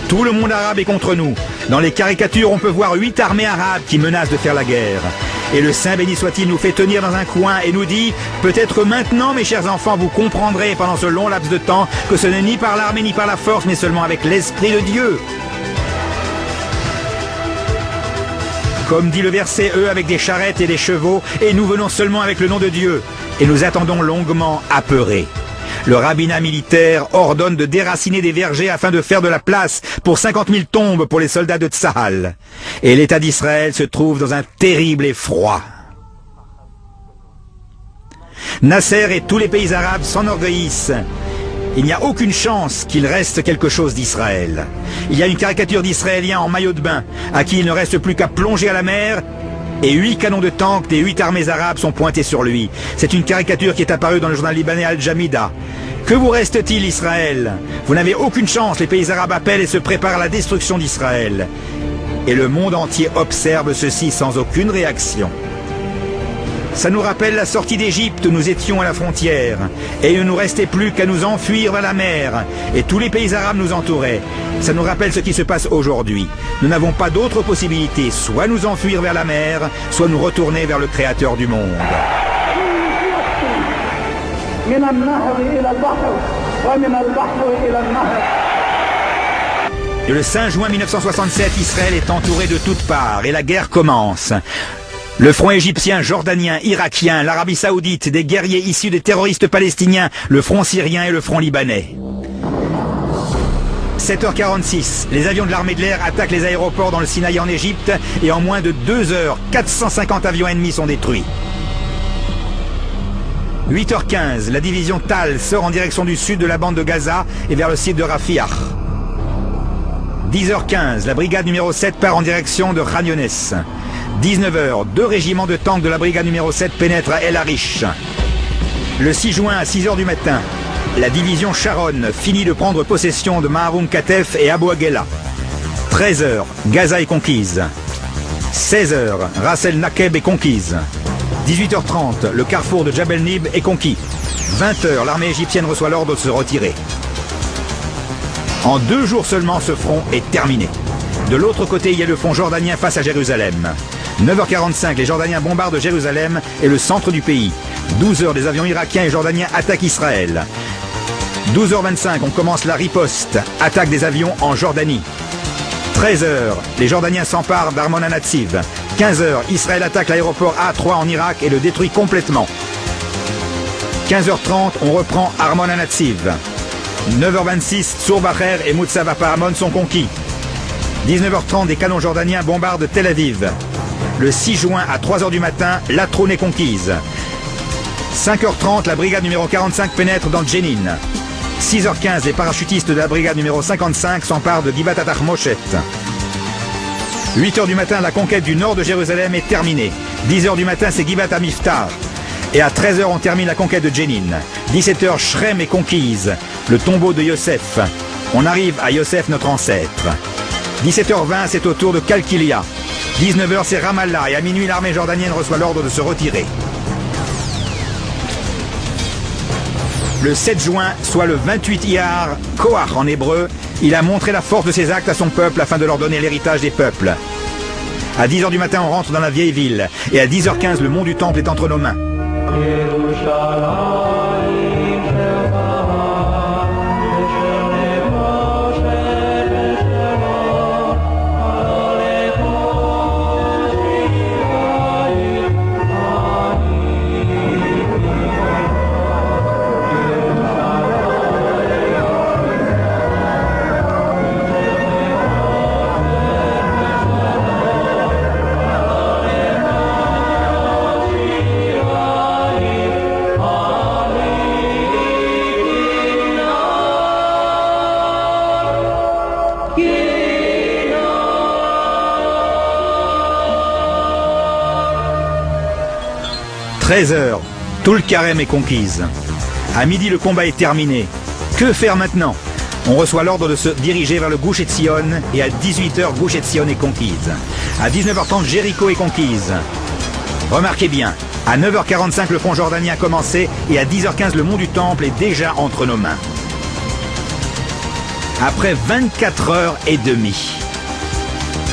Tout le monde arabe est contre nous. Dans les caricatures, on peut voir 8 armées arabes qui menacent de faire la guerre. Et le Saint béni soit-il nous fait tenir dans un coin et nous dit « Peut-être maintenant, mes chers enfants, vous comprendrez pendant ce long laps de temps que ce n'est ni par l'armée ni par la force, mais seulement avec l'Esprit de Dieu. » Comme dit le verset, eux avec des charrettes et des chevaux, et nous venons seulement avec le nom de Dieu. Et nous attendons longuement apeurés. Le rabbinat militaire ordonne de déraciner des vergers afin de faire de la place pour 50 000 tombes pour les soldats de Tsahal. Et l'État d'Israël se trouve dans un terrible effroi. Nasser et tous les pays arabes s'enorgueillissent. Il n'y a aucune chance qu'il reste quelque chose d'Israël. Il y a une caricature d'Israéliens en maillot de bain, à qui il ne reste plus qu'à plonger à la mer, et 8 canons de tank des 8 armées arabes sont pointés sur lui. C'est une caricature qui est apparue dans le journal libanais Al-Jamida. Que vous reste-t-il, Israël? Vous n'avez aucune chance, les pays arabes appellent et se préparent à la destruction d'Israël. Et le monde entier observe ceci sans aucune réaction. Ça nous rappelle la sortie d'Égypte, nous étions à la frontière, et il ne nous restait plus qu'à nous enfuir vers la mer, et tous les pays arabes nous entouraient. Ça nous rappelle ce qui se passe aujourd'hui. Nous n'avons pas d'autre possibilité, soit nous enfuir vers la mer, soit nous retourner vers le Créateur du monde. Et le 5 juin 1967, Israël est entouré de toutes parts, et la guerre commence. Le front égyptien, jordanien, irakien, l'Arabie saoudite, des guerriers issus des terroristes palestiniens, le front syrien et le front libanais. 7h46, les avions de l'armée de l'air attaquent les aéroports dans le Sinaï en Égypte et en moins de 2 heures, 450 avions ennemis sont détruits. 8h15, la division Tal sort en direction du sud de la bande de Gaza et vers le site de Rafah. 10h15, la brigade numéro 7 part en direction de Khan Younes. 19h, 2 régiments de tanks de la brigade numéro 7 pénètrent à El Arish. Le 6 juin à 6h du matin, la division Sharon finit de prendre possession de Maharoum Katef et Abu Aghela. 13h, Gaza est conquise. 16h, Ras el Nakeb est conquise. 18h30, le carrefour de Jabel Nib est conquis. 20h, l'armée égyptienne reçoit l'ordre de se retirer. En 2 jours seulement, ce front est terminé. De l'autre côté, il y a le front jordanien face à Jérusalem. 9h45, les Jordaniens bombardent Jérusalem et le centre du pays. 12h, des avions irakiens et jordaniens attaquent Israël. 12h25, on commence la riposte, attaque des avions en Jordanie. 13h, les Jordaniens s'emparent d'Armon HaNatsiv. 15h, Israël attaque l'aéroport A3 en Irak et le détruit complètement. 15h30, on reprend Armon HaNatsiv. 9h26, Tzur Bacher et Moutzava Paramon sont conquis. 19h30, des canons jordaniens bombardent Tel Aviv. Le 6 juin à 3h du matin, Latroun est conquise. 5h30, la brigade numéro 45 pénètre dans Jenin. 6h15, les parachutistes de la brigade numéro 55 s'emparent de Givat Atachmoshet. 8h du matin, la conquête du nord de Jérusalem est terminée. 10h du matin, c'est Givat Amiftar. Et à 13h, on termine la conquête de Jenin. 17h, Shrem est conquise, le tombeau de Yosef. On arrive à Yosef, notre ancêtre. 17h20, c'est au tour de Kalkilia. 19h, c'est Ramallah. Et à minuit, l'armée jordanienne reçoit l'ordre de se retirer. Le 7 juin, soit le 28 Iyar, Koach en hébreu, il a montré la force de ses actes à son peuple afin de leur donner l'héritage des peuples. À 10h du matin, on rentre dans la vieille ville. Et à 10h15, le mont du Temple est entre nos mains. « 13h, tout le carême est conquise. À midi, le combat est terminé. Que faire maintenant? On reçoit l'ordre de se diriger vers le Gush Etzion et à 18h, Gush Etzion est conquise. À 19h30, Jéricho est conquise. Remarquez bien, à 9h45, le front jordanien a commencé et à 10h15, le mont du Temple est déjà entre nos mains. Après 24h30,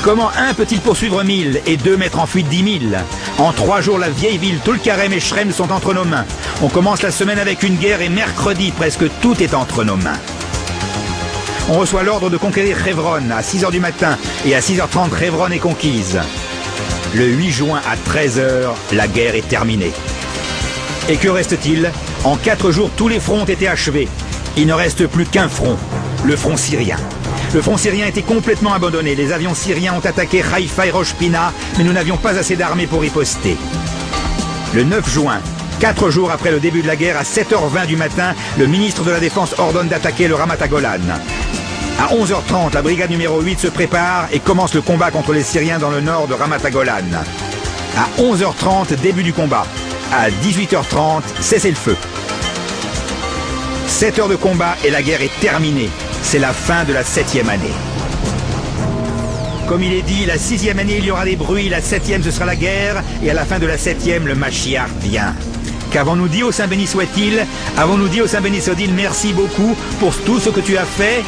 comment un peut-il poursuivre 1000 et 2 mettre en fuite 10 000? En 3 jours, la vieille ville, tout le Karem et Shrem sont entre nos mains. On commence la semaine avec une guerre et mercredi, presque tout est entre nos mains. On reçoit l'ordre de conquérir Hebron à 6h du matin et à 6h30, Hebron est conquise. Le 8 juin à 13h, la guerre est terminée. Et que reste-t-il? En 4 jours, tous les fronts ont été achevés. Il ne reste plus qu'un front, le front syrien. Le front syrien était complètement abandonné. Les avions syriens ont attaqué Haïfa et Rosh Pina, mais nous n'avions pas assez d'armées pour riposter. Le 9 juin, 4 jours après le début de la guerre, à 7h20 du matin, le ministre de la Défense ordonne d'attaquer le Ramat HaGolan. À 11h30, la brigade numéro 8 se prépare et commence le combat contre les Syriens dans le nord de Ramat HaGolan. À 11h30, début du combat. À 18h30, cessez-le-feu. 7 heures de combat et la guerre est terminée. C'est la fin de la 7e année. Comme il est dit, la 6e année, il y aura des bruits, la 7e, ce sera la guerre, et à la fin de la 7e, le Mashiach vient. Qu'avons-nous dit au Saint béni soit-il? Avons-nous dit au Saint béni soit-il, merci beaucoup pour tout ce que tu as fait?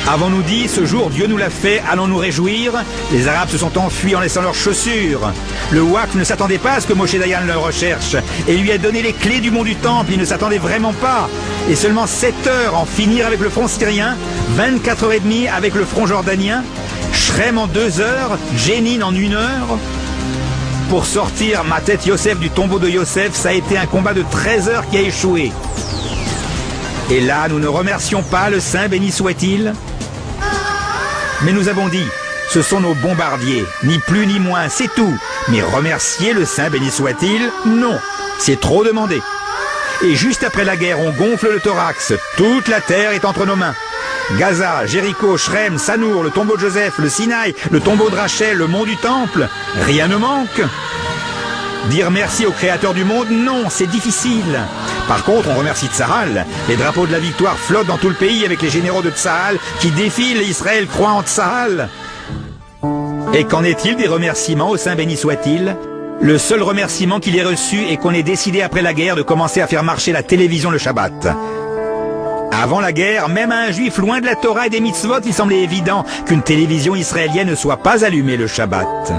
Avons-nous dit, ce jour, Dieu nous l'a fait, allons nous réjouir? Les Arabes se sont enfuis en laissant leurs chaussures. Le Waqf ne s'attendait pas à ce que Moshe Dayan le recherche et lui a donné les clés du mont du Temple. Il ne s'attendait vraiment pas. Et seulement 7 heures en finir avec le front syrien, 24h30 avec le front jordanien, Shrem en 2 heures, Jenin en 1 heure. Pour sortir ma tête Yosef du tombeau de Yosef, ça a été un combat de 13 heures qui a échoué. Et là, nous ne remercions pas le Saint béni soit-il. Mais nous avons dit, ce sont nos bombardiers, ni plus ni moins, c'est tout. Mais remercier le Saint béni soit-il, non, c'est trop demandé. Et juste après la guerre, on gonfle le thorax, toute la terre est entre nos mains. Gaza, Jéricho, Shrem, Sanour, le tombeau de Joseph, le Sinaï, le tombeau de Rachel, le mont du Temple, rien ne manque. Dire merci au Créateur du monde, non, c'est difficile. Par contre, on remercie Tsahal. Les drapeaux de la victoire flottent dans tout le pays avec les généraux de Tsahal qui défilent et Israël croit en Tsahal. Et qu'en est-il des remerciements au Saint béni soit-il? Le seul remerciement qu'il ait reçu est qu'on ait décidé après la guerre de commencer à faire marcher la télévision le Shabbat. Avant la guerre, même à un juif loin de la Torah et des mitzvot, il semblait évident qu'une télévision israélienne ne soit pas allumée le Shabbat.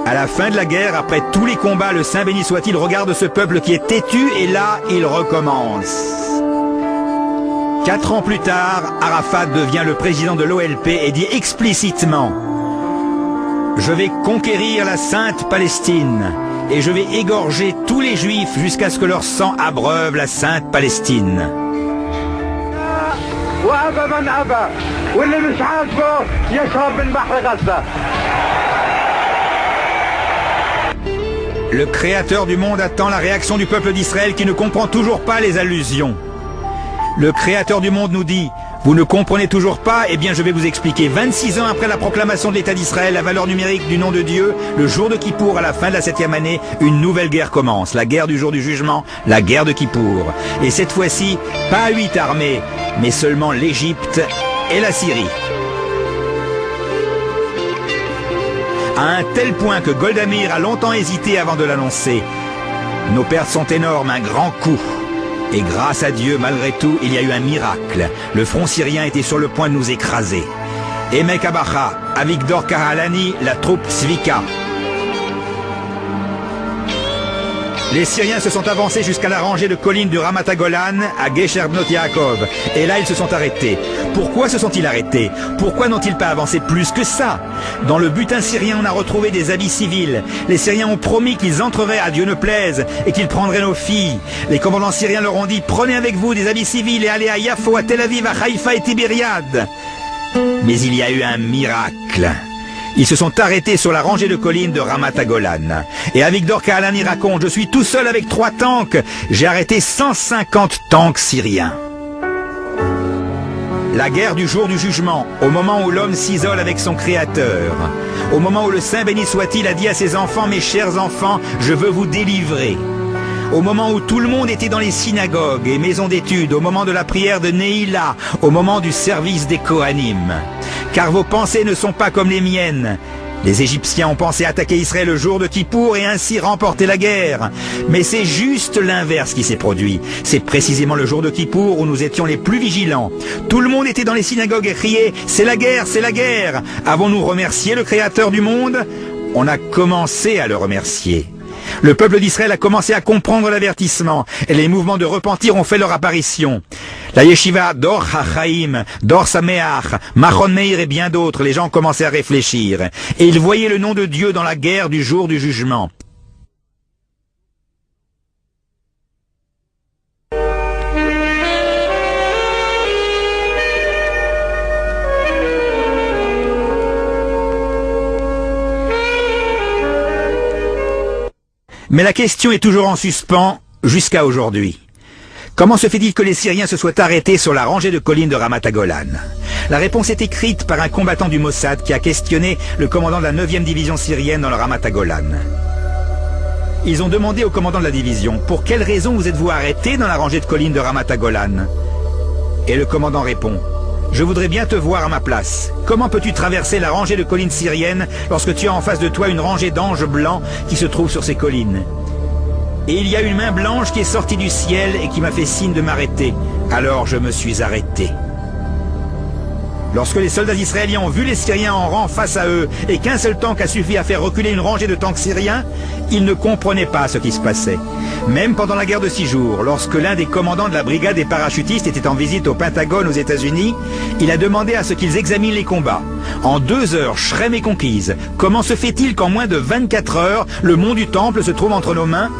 À la fin de la guerre, après tous les combats, le Saint béni soit-il regarde ce peuple qui est têtu et là, il recommence. 4 ans plus tard, Arafat devient le président de l'OLP et dit explicitement « Je vais conquérir la Sainte Palestine et je vais égorger tous les Juifs jusqu'à ce que leur sang abreuve la Sainte Palestine. » Le Créateur du monde attend la réaction du peuple d'Israël qui ne comprend toujours pas les allusions. Le Créateur du monde nous dit « Vous ne comprenez toujours pas? Eh bien je vais vous expliquer. 26 ans après la proclamation de l'État d'Israël, la valeur numérique du nom de Dieu, le jour de Kippour, à la fin de la 7e année, une nouvelle guerre commence. La guerre du jour du jugement, la guerre de Kippour. Et cette fois-ci, pas 8 armées, mais seulement l'Égypte et la Syrie. À un tel point que Golda Meir a longtemps hésité avant de l'annoncer. Nos pertes sont énormes, un grand coup. Et grâce à Dieu, malgré tout, il y a eu un miracle. Le front syrien était sur le point de nous écraser. Emek Abacha, Avigdor Kahalani, la troupe Zvika. Les Syriens se sont avancés jusqu'à la rangée de collines du Ramat Golan à Gesher Bnot Yaakov. Et là, ils se sont arrêtés. Pourquoi se sont-ils arrêtés? Pourquoi n'ont-ils pas avancé plus que ça? Dans le butin syrien, on a retrouvé des habits civils. Les Syriens ont promis qu'ils entreraient à Dieu ne plaise et qu'ils prendraient nos filles. Les commandants syriens leur ont dit « Prenez avec vous des habits civils et allez à Yafo, à Tel Aviv, à Haïfa et Tibériade. » Mais il y a eu un miracle. Ils se sont arrêtés sur la rangée de collines de Ramat Golan. Et Avigdor Kahalani raconte, je suis tout seul avec 3 tanks. J'ai arrêté 150 tanks syriens. La guerre du jour du jugement, au moment où l'homme s'isole avec son Créateur. Au moment où le Saint béni soit-il a dit à ses enfants, mes chers enfants, je veux vous délivrer. Au moment où tout le monde était dans les synagogues et maisons d'études, au moment de la prière de Neila, au moment du service des Kohanim. Car vos pensées ne sont pas comme les miennes. Les Égyptiens ont pensé attaquer Israël le jour de Kippour et ainsi remporter la guerre. Mais c'est juste l'inverse qui s'est produit. C'est précisément le jour de Kippour où nous étions les plus vigilants. Tout le monde était dans les synagogues et criait « C'est la guerre, c'est la guerre !» Avons-nous remercié le Créateur du monde? On a commencé à le remercier. Le peuple d'Israël a commencé à comprendre l'avertissement et les mouvements de repentir ont fait leur apparition. La yeshiva d'Or HaChaim, d'Or Sameach, Machon Meir et bien d'autres, les gens commençaient à réfléchir. Et ils voyaient le nom de Dieu dans la guerre du jour du jugement. Mais la question est toujours en suspens jusqu'à aujourd'hui. Comment se fait-il que les Syriens se soient arrêtés sur la rangée de collines de Ramat Golan? La réponse est écrite par un combattant du Mossad qui a questionné le commandant de la 9e division syrienne dans le Ramat Golan. Ils ont demandé au commandant de la division « Pour quelle raison vous êtes-vous arrêté dans la rangée de collines de Ramat Golan ?» Et le commandant répond « Je voudrais bien te voir à ma place. Comment peux-tu traverser la rangée de collines syriennes lorsque tu as en face de toi une rangée d'anges blancs qui se trouvent sur ces collines ?» Et il y a une main blanche qui est sortie du ciel et qui m'a fait signe de m'arrêter. Alors je me suis arrêté. Lorsque les soldats israéliens ont vu les Syriens en rang face à eux et qu'un seul tank a suffi à faire reculer une rangée de tanks syriens, ils ne comprenaient pas ce qui se passait. Même pendant la guerre de 6 jours, lorsque l'un des commandants de la brigade des parachutistes était en visite au Pentagone aux États-Unis, il a demandé à ce qu'ils examinent les combats. En 2 heures, Shrem est conquise. Comment se fait-il qu'en moins de 24 heures, le mont du Temple se trouve entre nos mains ?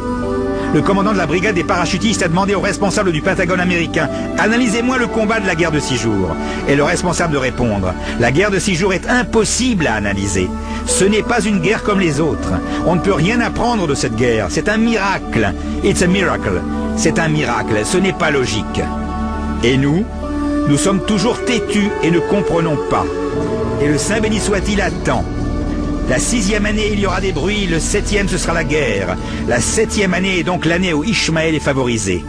Le commandant de la brigade des parachutistes a demandé au responsable du Pentagone américain « Analysez-moi le combat de la guerre de 6 jours ». Et le responsable de répondre « La guerre de 6 jours est impossible à analyser. Ce n'est pas une guerre comme les autres. On ne peut rien apprendre de cette guerre. C'est un miracle. It's a miracle. C'est un miracle. Ce n'est pas logique. » Et nous sommes toujours têtus et ne comprenons pas. Et le Saint béni soit-il attend. La 6e année, il y aura des bruits, le 7e, ce sera la guerre. La 7e année est donc l'année où Ishmaël est favorisé.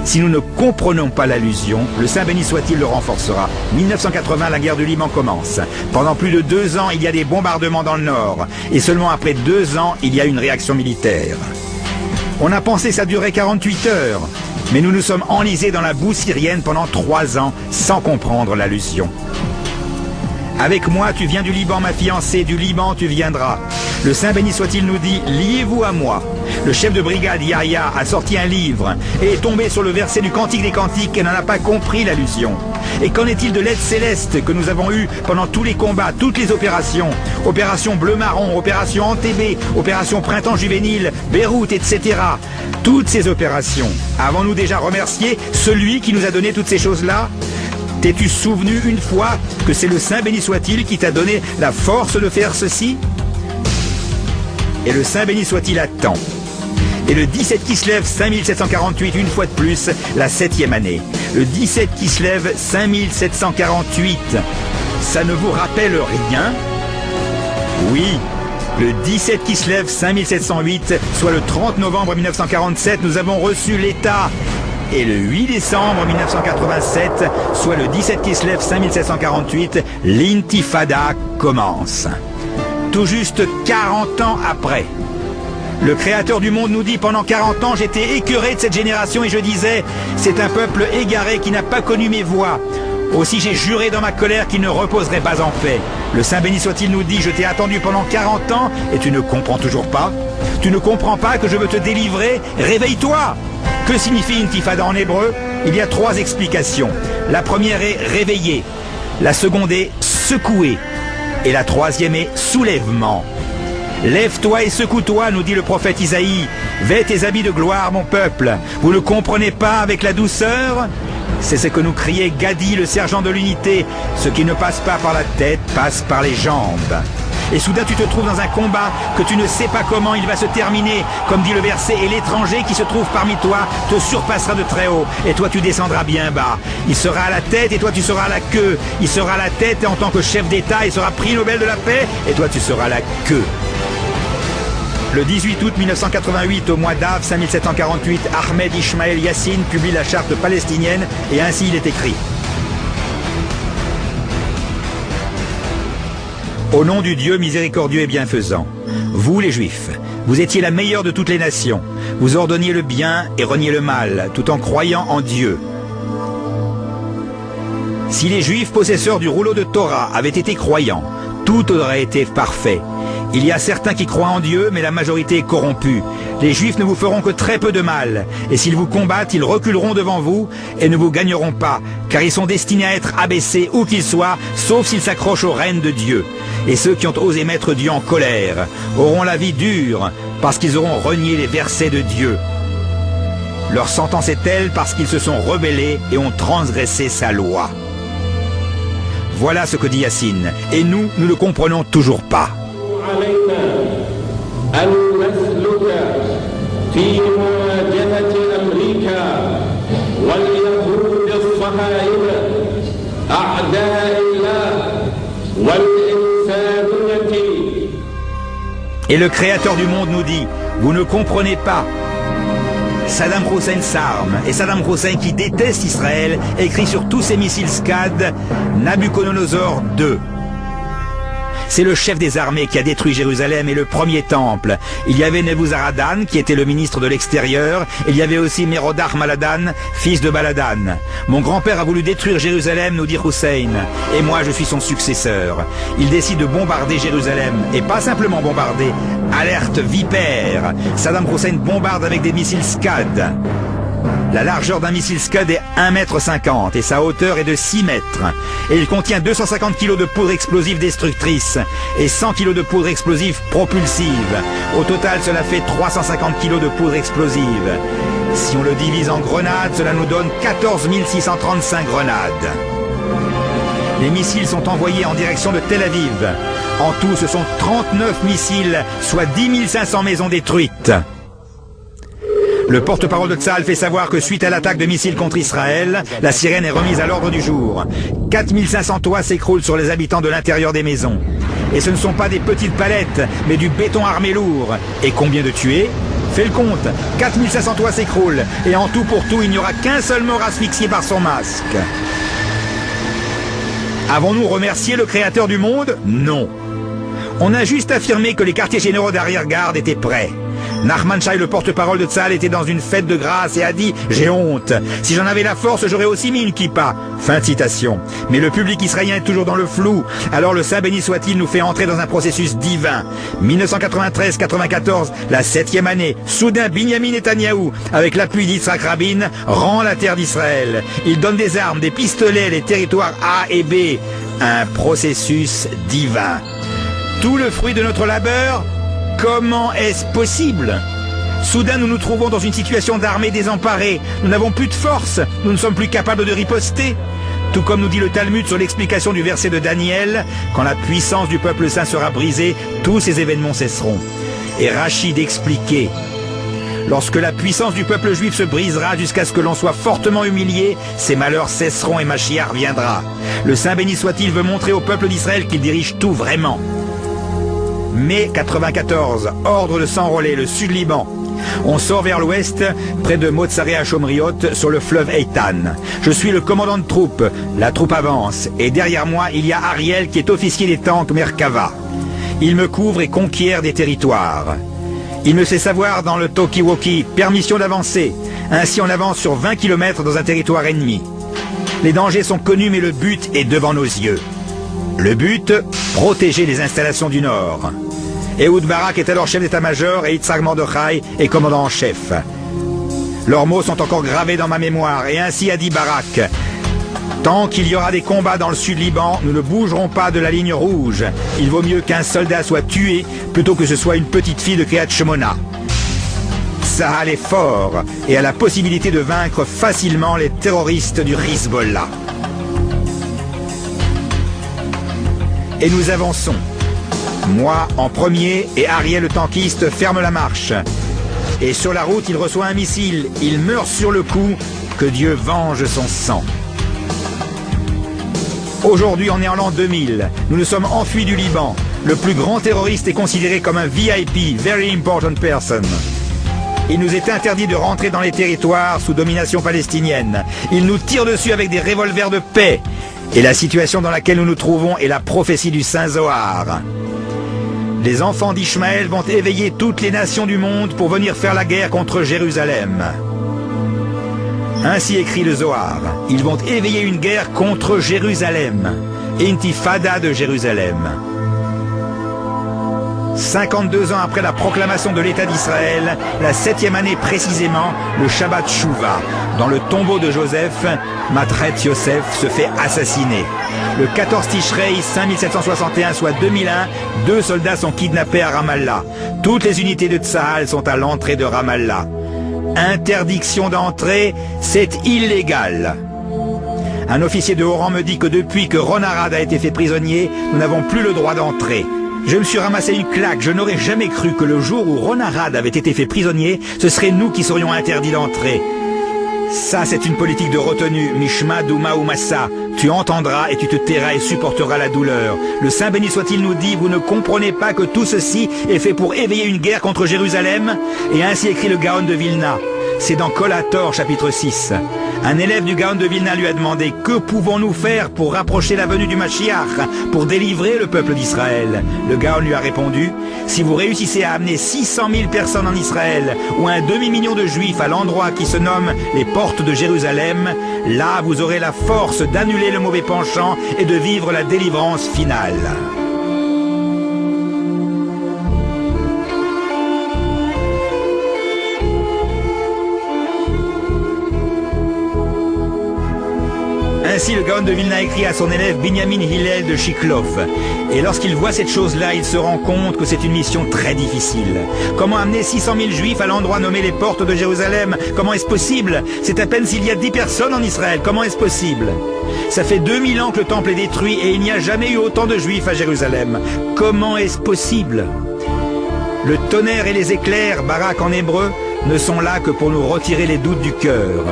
Si nous ne comprenons pas l'allusion, le Saint béni soit-il le renforcera. 1980, la guerre du Liban commence. Pendant plus de 2 ans, il y a des bombardements dans le nord. Et seulement après 2 ans, il y a une réaction militaire. On a pensé que ça durait 48 heures. Mais nous nous sommes enlisés dans la boue syrienne pendant 3 ans, sans comprendre l'allusion. Avec moi, tu viens du Liban, ma fiancée, du Liban, tu viendras. Le Saint béni soit-il nous dit, liez-vous à moi. Le chef de brigade, Yahya, a sorti un livre et est tombé sur le verset du Cantique des Cantiques et n'en a pas compris l'allusion. Et qu'en est-il de l'aide céleste que nous avons eue pendant tous les combats, toutes les opérations? Opération Bleu-Marron, opération Entebbe, opération Printemps Juvénile, Beyrouth, etc. Toutes ces opérations, avons-nous déjà remercié celui qui nous a donné toutes ces choses-là? T'es-tu souvenu une fois que c'est le Saint béni soit-il qui t'a donné la force de faire ceci? Et le Saint béni soit-il attend. Et le 17 Kislev 5748, une fois de plus, la 7e année. Le 17 Kislev 5748, ça ne vous rappelle rien? Oui, le 17 Kislev 5708, soit le 30 novembre 1947, nous avons reçu l'État. Et le 8 décembre 1987, soit le 17 Kislev 5748, l'intifada commence. Tout juste 40 ans après. Le Créateur du monde nous dit, pendant 40 ans, j'étais écœuré de cette génération et je disais, c'est un peuple égaré qui n'a pas connu mes voies. Aussi j'ai juré dans ma colère qu'il ne reposerait pas en paix. Le Saint béni soit-il nous dit, je t'ai attendu pendant 40 ans et tu ne comprends toujours pas? Tu ne comprends pas que je veux te délivrer? Réveille-toi! Que signifie intifada en hébreu? Il y a 3 explications. La première est réveiller, la seconde est secouer et la 3e est soulèvement. Lève-toi et secoue-toi, nous dit le prophète Isaïe. Vêt tes habits de gloire, mon peuple. Vous ne comprenez pas avec la douceur? C'est ce que nous criait Gadi, le sergent de l'unité. Ce qui ne passe pas par la tête passe par les jambes. Et soudain tu te trouves dans un combat que tu ne sais pas comment il va se terminer. Comme dit le verset, et l'étranger qui se trouve parmi toi te surpassera de très haut. Et toi tu descendras bien bas. Il sera à la tête et toi tu seras à la queue. Il sera à la tête en tant que chef d'État et sera prix Nobel de la paix. Et toi tu seras à la queue. Le 18 août 1988, au mois d'Av 5748, Ahmed Ishmael Yassine publie la charte palestinienne et ainsi il est écrit. Au nom du Dieu miséricordieux et bienfaisant, vous les Juifs, vous étiez la meilleure de toutes les nations. Vous ordonniez le bien et reniez le mal, tout en croyant en Dieu. Si les Juifs possesseurs du rouleau de Torah avaient été croyants, tout aurait été parfait. Il y a certains qui croient en Dieu, mais la majorité est corrompue. Les Juifs ne vous feront que très peu de mal, et s'ils vous combattent, ils reculeront devant vous et ne vous gagneront pas, car ils sont destinés à être abaissés où qu'ils soient, sauf s'ils s'accrochent au règne de Dieu. Et ceux qui ont osé mettre Dieu en colère auront la vie dure, parce qu'ils auront renié les versets de Dieu. Leur sentence est telle parce qu'ils se sont rebellés et ont transgressé sa loi. Voilà ce que dit Yassine, et nous ne comprenons toujours pas. أن نسلك في مواجهة أمريكا واليهود الصهاينة أعداء الله والإنسانية. Et le Créateur du monde nous dit, vous ne comprenez pas. Saddam Hussein s'arme, et Saddam Hussein qui déteste Israël écrit sur tous ses missiles Scad Nabucodonosor II. C'est le chef des armées qui a détruit Jérusalem et le premier temple. Il y avait Nebuzaradan, qui était le ministre de l'extérieur. Il y avait aussi Merodach Maladan, fils de Baladan. Mon grand-père a voulu détruire Jérusalem, nous dit Hussein. Et moi, je suis son successeur. Il décide de bombarder Jérusalem. Et pas simplement bombarder. Alerte vipère. Saddam Hussein bombarde avec des missiles Scad. La largeur d'un missile Scud est 1,50 m et sa hauteur est de 6 mètres. Et il contient 250 kg de poudre explosive destructrice et 100 kg de poudre explosive propulsive. Au total, cela fait 350 kg de poudre explosive. Si on le divise en grenades, cela nous donne 14 635 grenades. Les missiles sont envoyés en direction de Tel Aviv. En tout, ce sont 39 missiles, soit 10 500 maisons détruites. Le porte-parole de Tsahal fait savoir que suite à l'attaque de missiles contre Israël, la sirène est remise à l'ordre du jour. 4500 toits s'écroulent sur les habitants de l'intérieur des maisons. Et ce ne sont pas des petites palettes, mais du béton armé lourd. Et combien de tués? Fais le compte, 4500 toits s'écroulent, et en tout pour tout, il n'y aura qu'un seul mort asphyxié par son masque. Avons-nous remercié le créateur du monde? Non. On a juste affirmé que les quartiers généraux d'arrière-garde étaient prêts. Nachman Shai, le porte-parole de Tzahal, était dans une fête de grâce et a dit « J'ai honte. Si j'en avais la force, j'aurais aussi mis une kippa. » Fin de citation. Mais le public israélien est toujours dans le flou. Alors le Saint béni soit-il nous fait entrer dans un processus divin. 1993-94, la 7e année, soudain Binyamin Netanyahou, avec l'appui d'Yitzhak Rabin, rend la terre d'Israël. Il donne des armes, des pistolets, les territoires A et B. Un processus divin. Tout le fruit de notre labeur? Comment est-ce possible? Soudain, nous nous trouvons dans une situation d'armée désemparée. Nous n'avons plus de force. Nous ne sommes plus capables de riposter. Tout comme nous dit le Talmud sur l'explication du verset de Daniel, quand la puissance du peuple saint sera brisée, tous ces événements cesseront. Et Rachid expliquait, lorsque la puissance du peuple juif se brisera jusqu'à ce que l'on soit fortement humilié, ces malheurs cesseront et Mashiach viendra. Le Saint béni soit-il veut montrer au peuple d'Israël qu'il dirige tout vraiment. Mai 94, ordre de s'enrôler, le Sud-Liban. On sort vers l'ouest, près de Motsaré à Shomriot, sur le fleuve Eitan. Je suis le commandant de troupe. La troupe avance. Et derrière moi, il y a Ariel qui est officier des tanks Merkava. Il me couvre et conquiert des territoires. Il me fait savoir dans le talkie-walkie, permission d'avancer. Ainsi on avance sur 20 km dans un territoire ennemi. Les dangers sont connus mais le but est devant nos yeux. Le but, protéger les installations du Nord. Ehud Barak est alors chef d'état-major et Yitzhak Mordechai est commandant en chef. Leurs mots sont encore gravés dans ma mémoire et ainsi a dit Barak. Tant qu'il y aura des combats dans le Sud-Liban, nous ne bougerons pas de la ligne rouge. Il vaut mieux qu'un soldat soit tué plutôt que ce soit une petite fille de Kriyat Shmona. Tzahal est fort et a la possibilité de vaincre facilement les terroristes du Hezbollah. Et nous avançons. Moi en premier et Ariel le tankiste ferme la marche. Et sur la route, il reçoit un missile. Il meurt sur le coup. Que Dieu venge son sang. Aujourd'hui, on est en l'an 2000. Nous nous sommes enfuis du Liban. Le plus grand terroriste est considéré comme un VIP, Very Important Person. Il nous est interdit de rentrer dans les territoires sous domination palestinienne. Il nous tire dessus avec des revolvers de paix. Et la situation dans laquelle nous nous trouvons est la prophétie du Saint Zohar. Les enfants d'Ishmaël vont éveiller toutes les nations du monde pour venir faire la guerre contre Jérusalem. Ainsi écrit le Zohar. Ils vont éveiller une guerre contre Jérusalem. Intifada de Jérusalem. 52 ans après la proclamation de l'État d'Israël, la 7e année précisément, le Shabbat Shuvah, dans le tombeau de Joseph, Matret Yosef se fait assassiner. Le 14 Tishrei 5761, soit 2001, 2 soldats sont kidnappés à Ramallah. Toutes les unités de Tzahal sont à l'entrée de Ramallah. Interdiction d'entrée, c'est illégal. Un officier de haut rang me dit que depuis que Ron Arad a été fait prisonnier, nous n'avons plus le droit d'entrer. Je me suis ramassé une claque, je n'aurais jamais cru que le jour où Ron Arad avait été fait prisonnier, ce serait nous qui serions interdits d'entrer. Ça, c'est une politique de retenue, Mishma, Douma ou Massa. Tu entendras et tu te tairas et supporteras la douleur. Le Saint béni soit-il nous dit, vous ne comprenez pas que tout ceci est fait pour éveiller une guerre contre Jérusalem? Et ainsi écrit le Gaon de Vilna. C'est dans Kol HaTor, chapitre 6. Un élève du Gaon de Vilna lui a demandé « Que pouvons-nous faire pour rapprocher la venue du Mashiach, pour délivrer le peuple d'Israël ?» Le Gaon lui a répondu « Si vous réussissez à amener 600 000 personnes en Israël, ou un demi-million de Juifs à l'endroit qui se nomme les portes de Jérusalem, là vous aurez la force d'annuler le mauvais penchant et de vivre la délivrance finale. » Ainsi, le Gaon de Vilna écrit à son élève Binyamin Hillel de Chiklov. Et lorsqu'il voit cette chose-là, il se rend compte que c'est une mission très difficile. Comment amener 600 000 Juifs à l'endroit nommé les portes de Jérusalem? Comment est-ce possible? C'est à peine s'il y a 10 personnes en Israël. Comment est-ce possible? Ça fait 2000 ans que le temple est détruit et il n'y a jamais eu autant de Juifs à Jérusalem. Comment est-ce possible? Le tonnerre et les éclairs, barak en hébreu, ne sont là que pour nous retirer les doutes du cœur.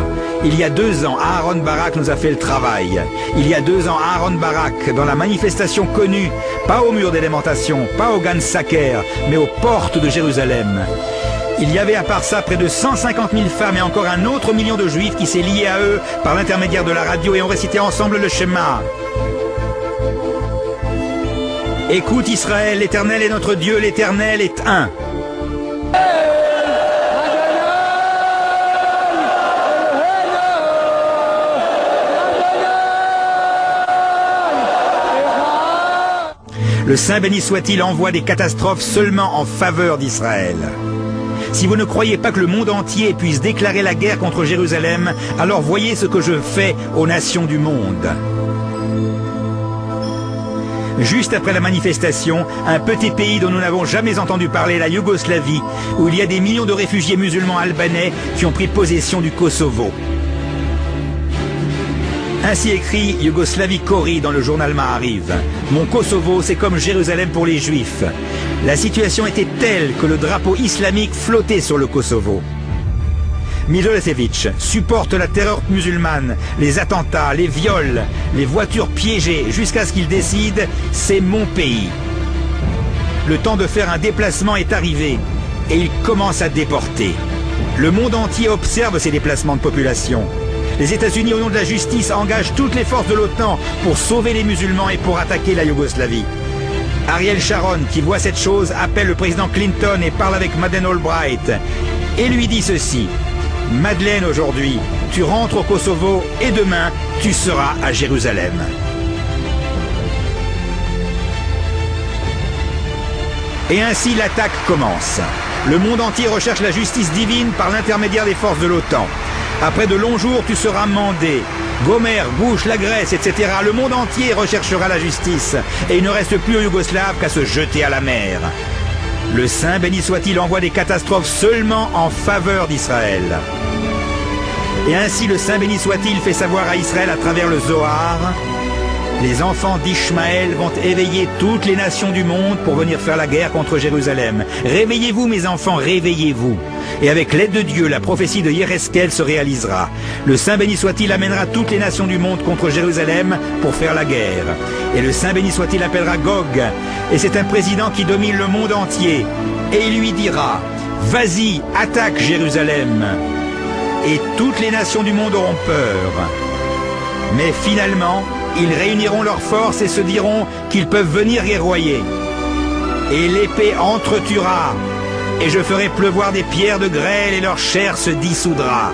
Il y a 2 ans, Aaron Barak nous a fait le travail. Il y a 2 ans, Aaron Barak, dans la manifestation connue, pas au mur d'élémentation, pas au Gan Saker, mais aux portes de Jérusalem. Il y avait à part ça près de 150 000 femmes et encore un autre million de juifs qui s'est lié à eux par l'intermédiaire de la radio et ont récité ensemble le Shema. Écoute Israël, l'Éternel est notre Dieu, l'Éternel est un. Le Saint béni soit-il envoie des catastrophes seulement en faveur d'Israël. Si vous ne croyez pas que le monde entier puisse déclarer la guerre contre Jérusalem, alors voyez ce que je fais aux nations du monde. Juste après la manifestation, un petit pays dont nous n'avons jamais entendu parler, la Yougoslavie, où il y a des millions de réfugiés musulmans albanais qui ont pris possession du Kosovo. Ainsi écrit Yougoslavie Kori dans le journal Maariv. Mon Kosovo, c'est comme Jérusalem pour les Juifs. La situation était telle que le drapeau islamique flottait sur le Kosovo. Milosevic supporte la terreur musulmane, les attentats, les viols, les voitures piégées, jusqu'à ce qu'il décide « c'est mon pays ». Le temps de faire un déplacement est arrivé et il commence à déporter. Le monde entier observe ces déplacements de population. Les États-Unis, au nom de la justice, engagent toutes les forces de l'OTAN pour sauver les musulmans et pour attaquer la Yougoslavie. Ariel Sharon, qui voit cette chose, appelle le président Clinton et parle avec Madeleine Albright et lui dit ceci. Madeleine, aujourd'hui, tu rentres au Kosovo et demain, tu seras à Jérusalem. Et ainsi l'attaque commence. Le monde entier recherche la justice divine par l'intermédiaire des forces de l'OTAN. Après de longs jours, tu seras mandé. Gomer, Bush, la Grèce, etc. Le monde entier recherchera la justice. Et il ne reste plus aux Yougoslaves qu'à se jeter à la mer. Le Saint béni soit-il envoie des catastrophes seulement en faveur d'Israël. Et ainsi le Saint béni soit-il fait savoir à Israël à travers le Zohar, les enfants d'Ishmaël vont éveiller toutes les nations du monde pour venir faire la guerre contre Jérusalem. Réveillez-vous mes enfants, réveillez-vous. Et avec l'aide de Dieu, la prophétie de Yéreskel se réalisera. Le Saint béni soit-il amènera toutes les nations du monde contre Jérusalem pour faire la guerre. Et le Saint béni soit-il appellera Gog. Et c'est un président qui domine le monde entier. Et il lui dira, vas-y, attaque Jérusalem. Et toutes les nations du monde auront peur. Mais finalement, ils réuniront leurs forces et se diront qu'ils peuvent venir guerroyer. Et l'épée entretuera, et je ferai pleuvoir des pierres de grêle et leur chair se dissoudra.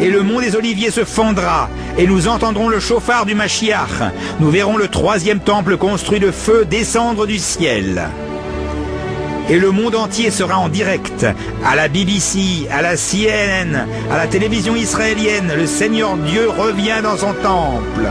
Et le mont des Oliviers se fendra, et nous entendrons le chauffard du Mashiach. Nous verrons le 3e temple construit de feu descendre du ciel. Et le monde entier sera en direct, à la BBC, à la CNN, à la télévision israélienne. Le Seigneur Dieu revient dans son temple.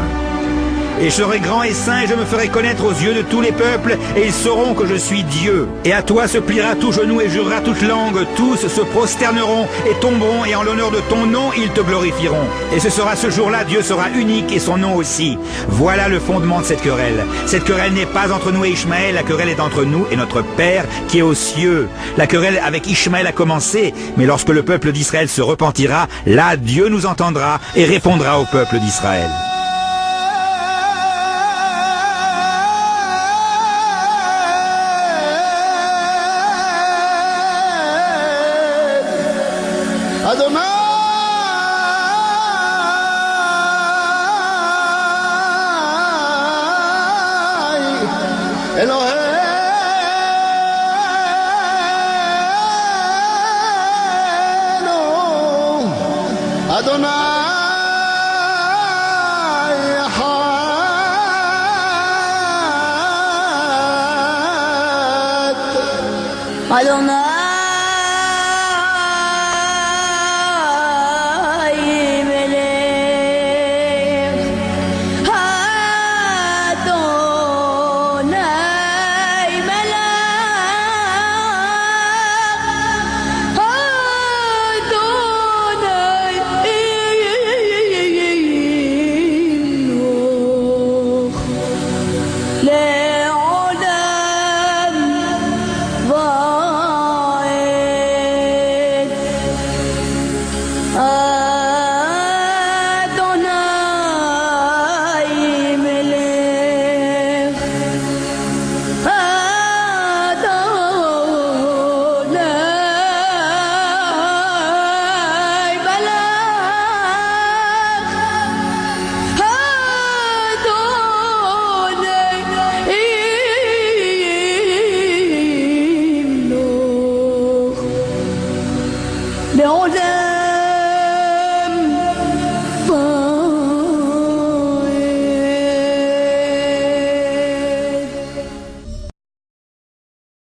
Et je serai grand et saint et je me ferai connaître aux yeux de tous les peuples et ils sauront que je suis Dieu. Et à toi se pliera tout genou et jurera toute langue. Tous se prosterneront et tomberont et en l'honneur de ton nom ils te glorifieront. Et ce sera ce jour-là, Dieu sera unique et son nom aussi. Voilà le fondement de cette querelle. Cette querelle n'est pas entre nous et Ishmaël, la querelle est entre nous et notre Père qui est aux cieux. La querelle avec Ishmaël a commencé, mais lorsque le peuple d'Israël se repentira, là Dieu nous entendra et répondra au peuple d'Israël. العلا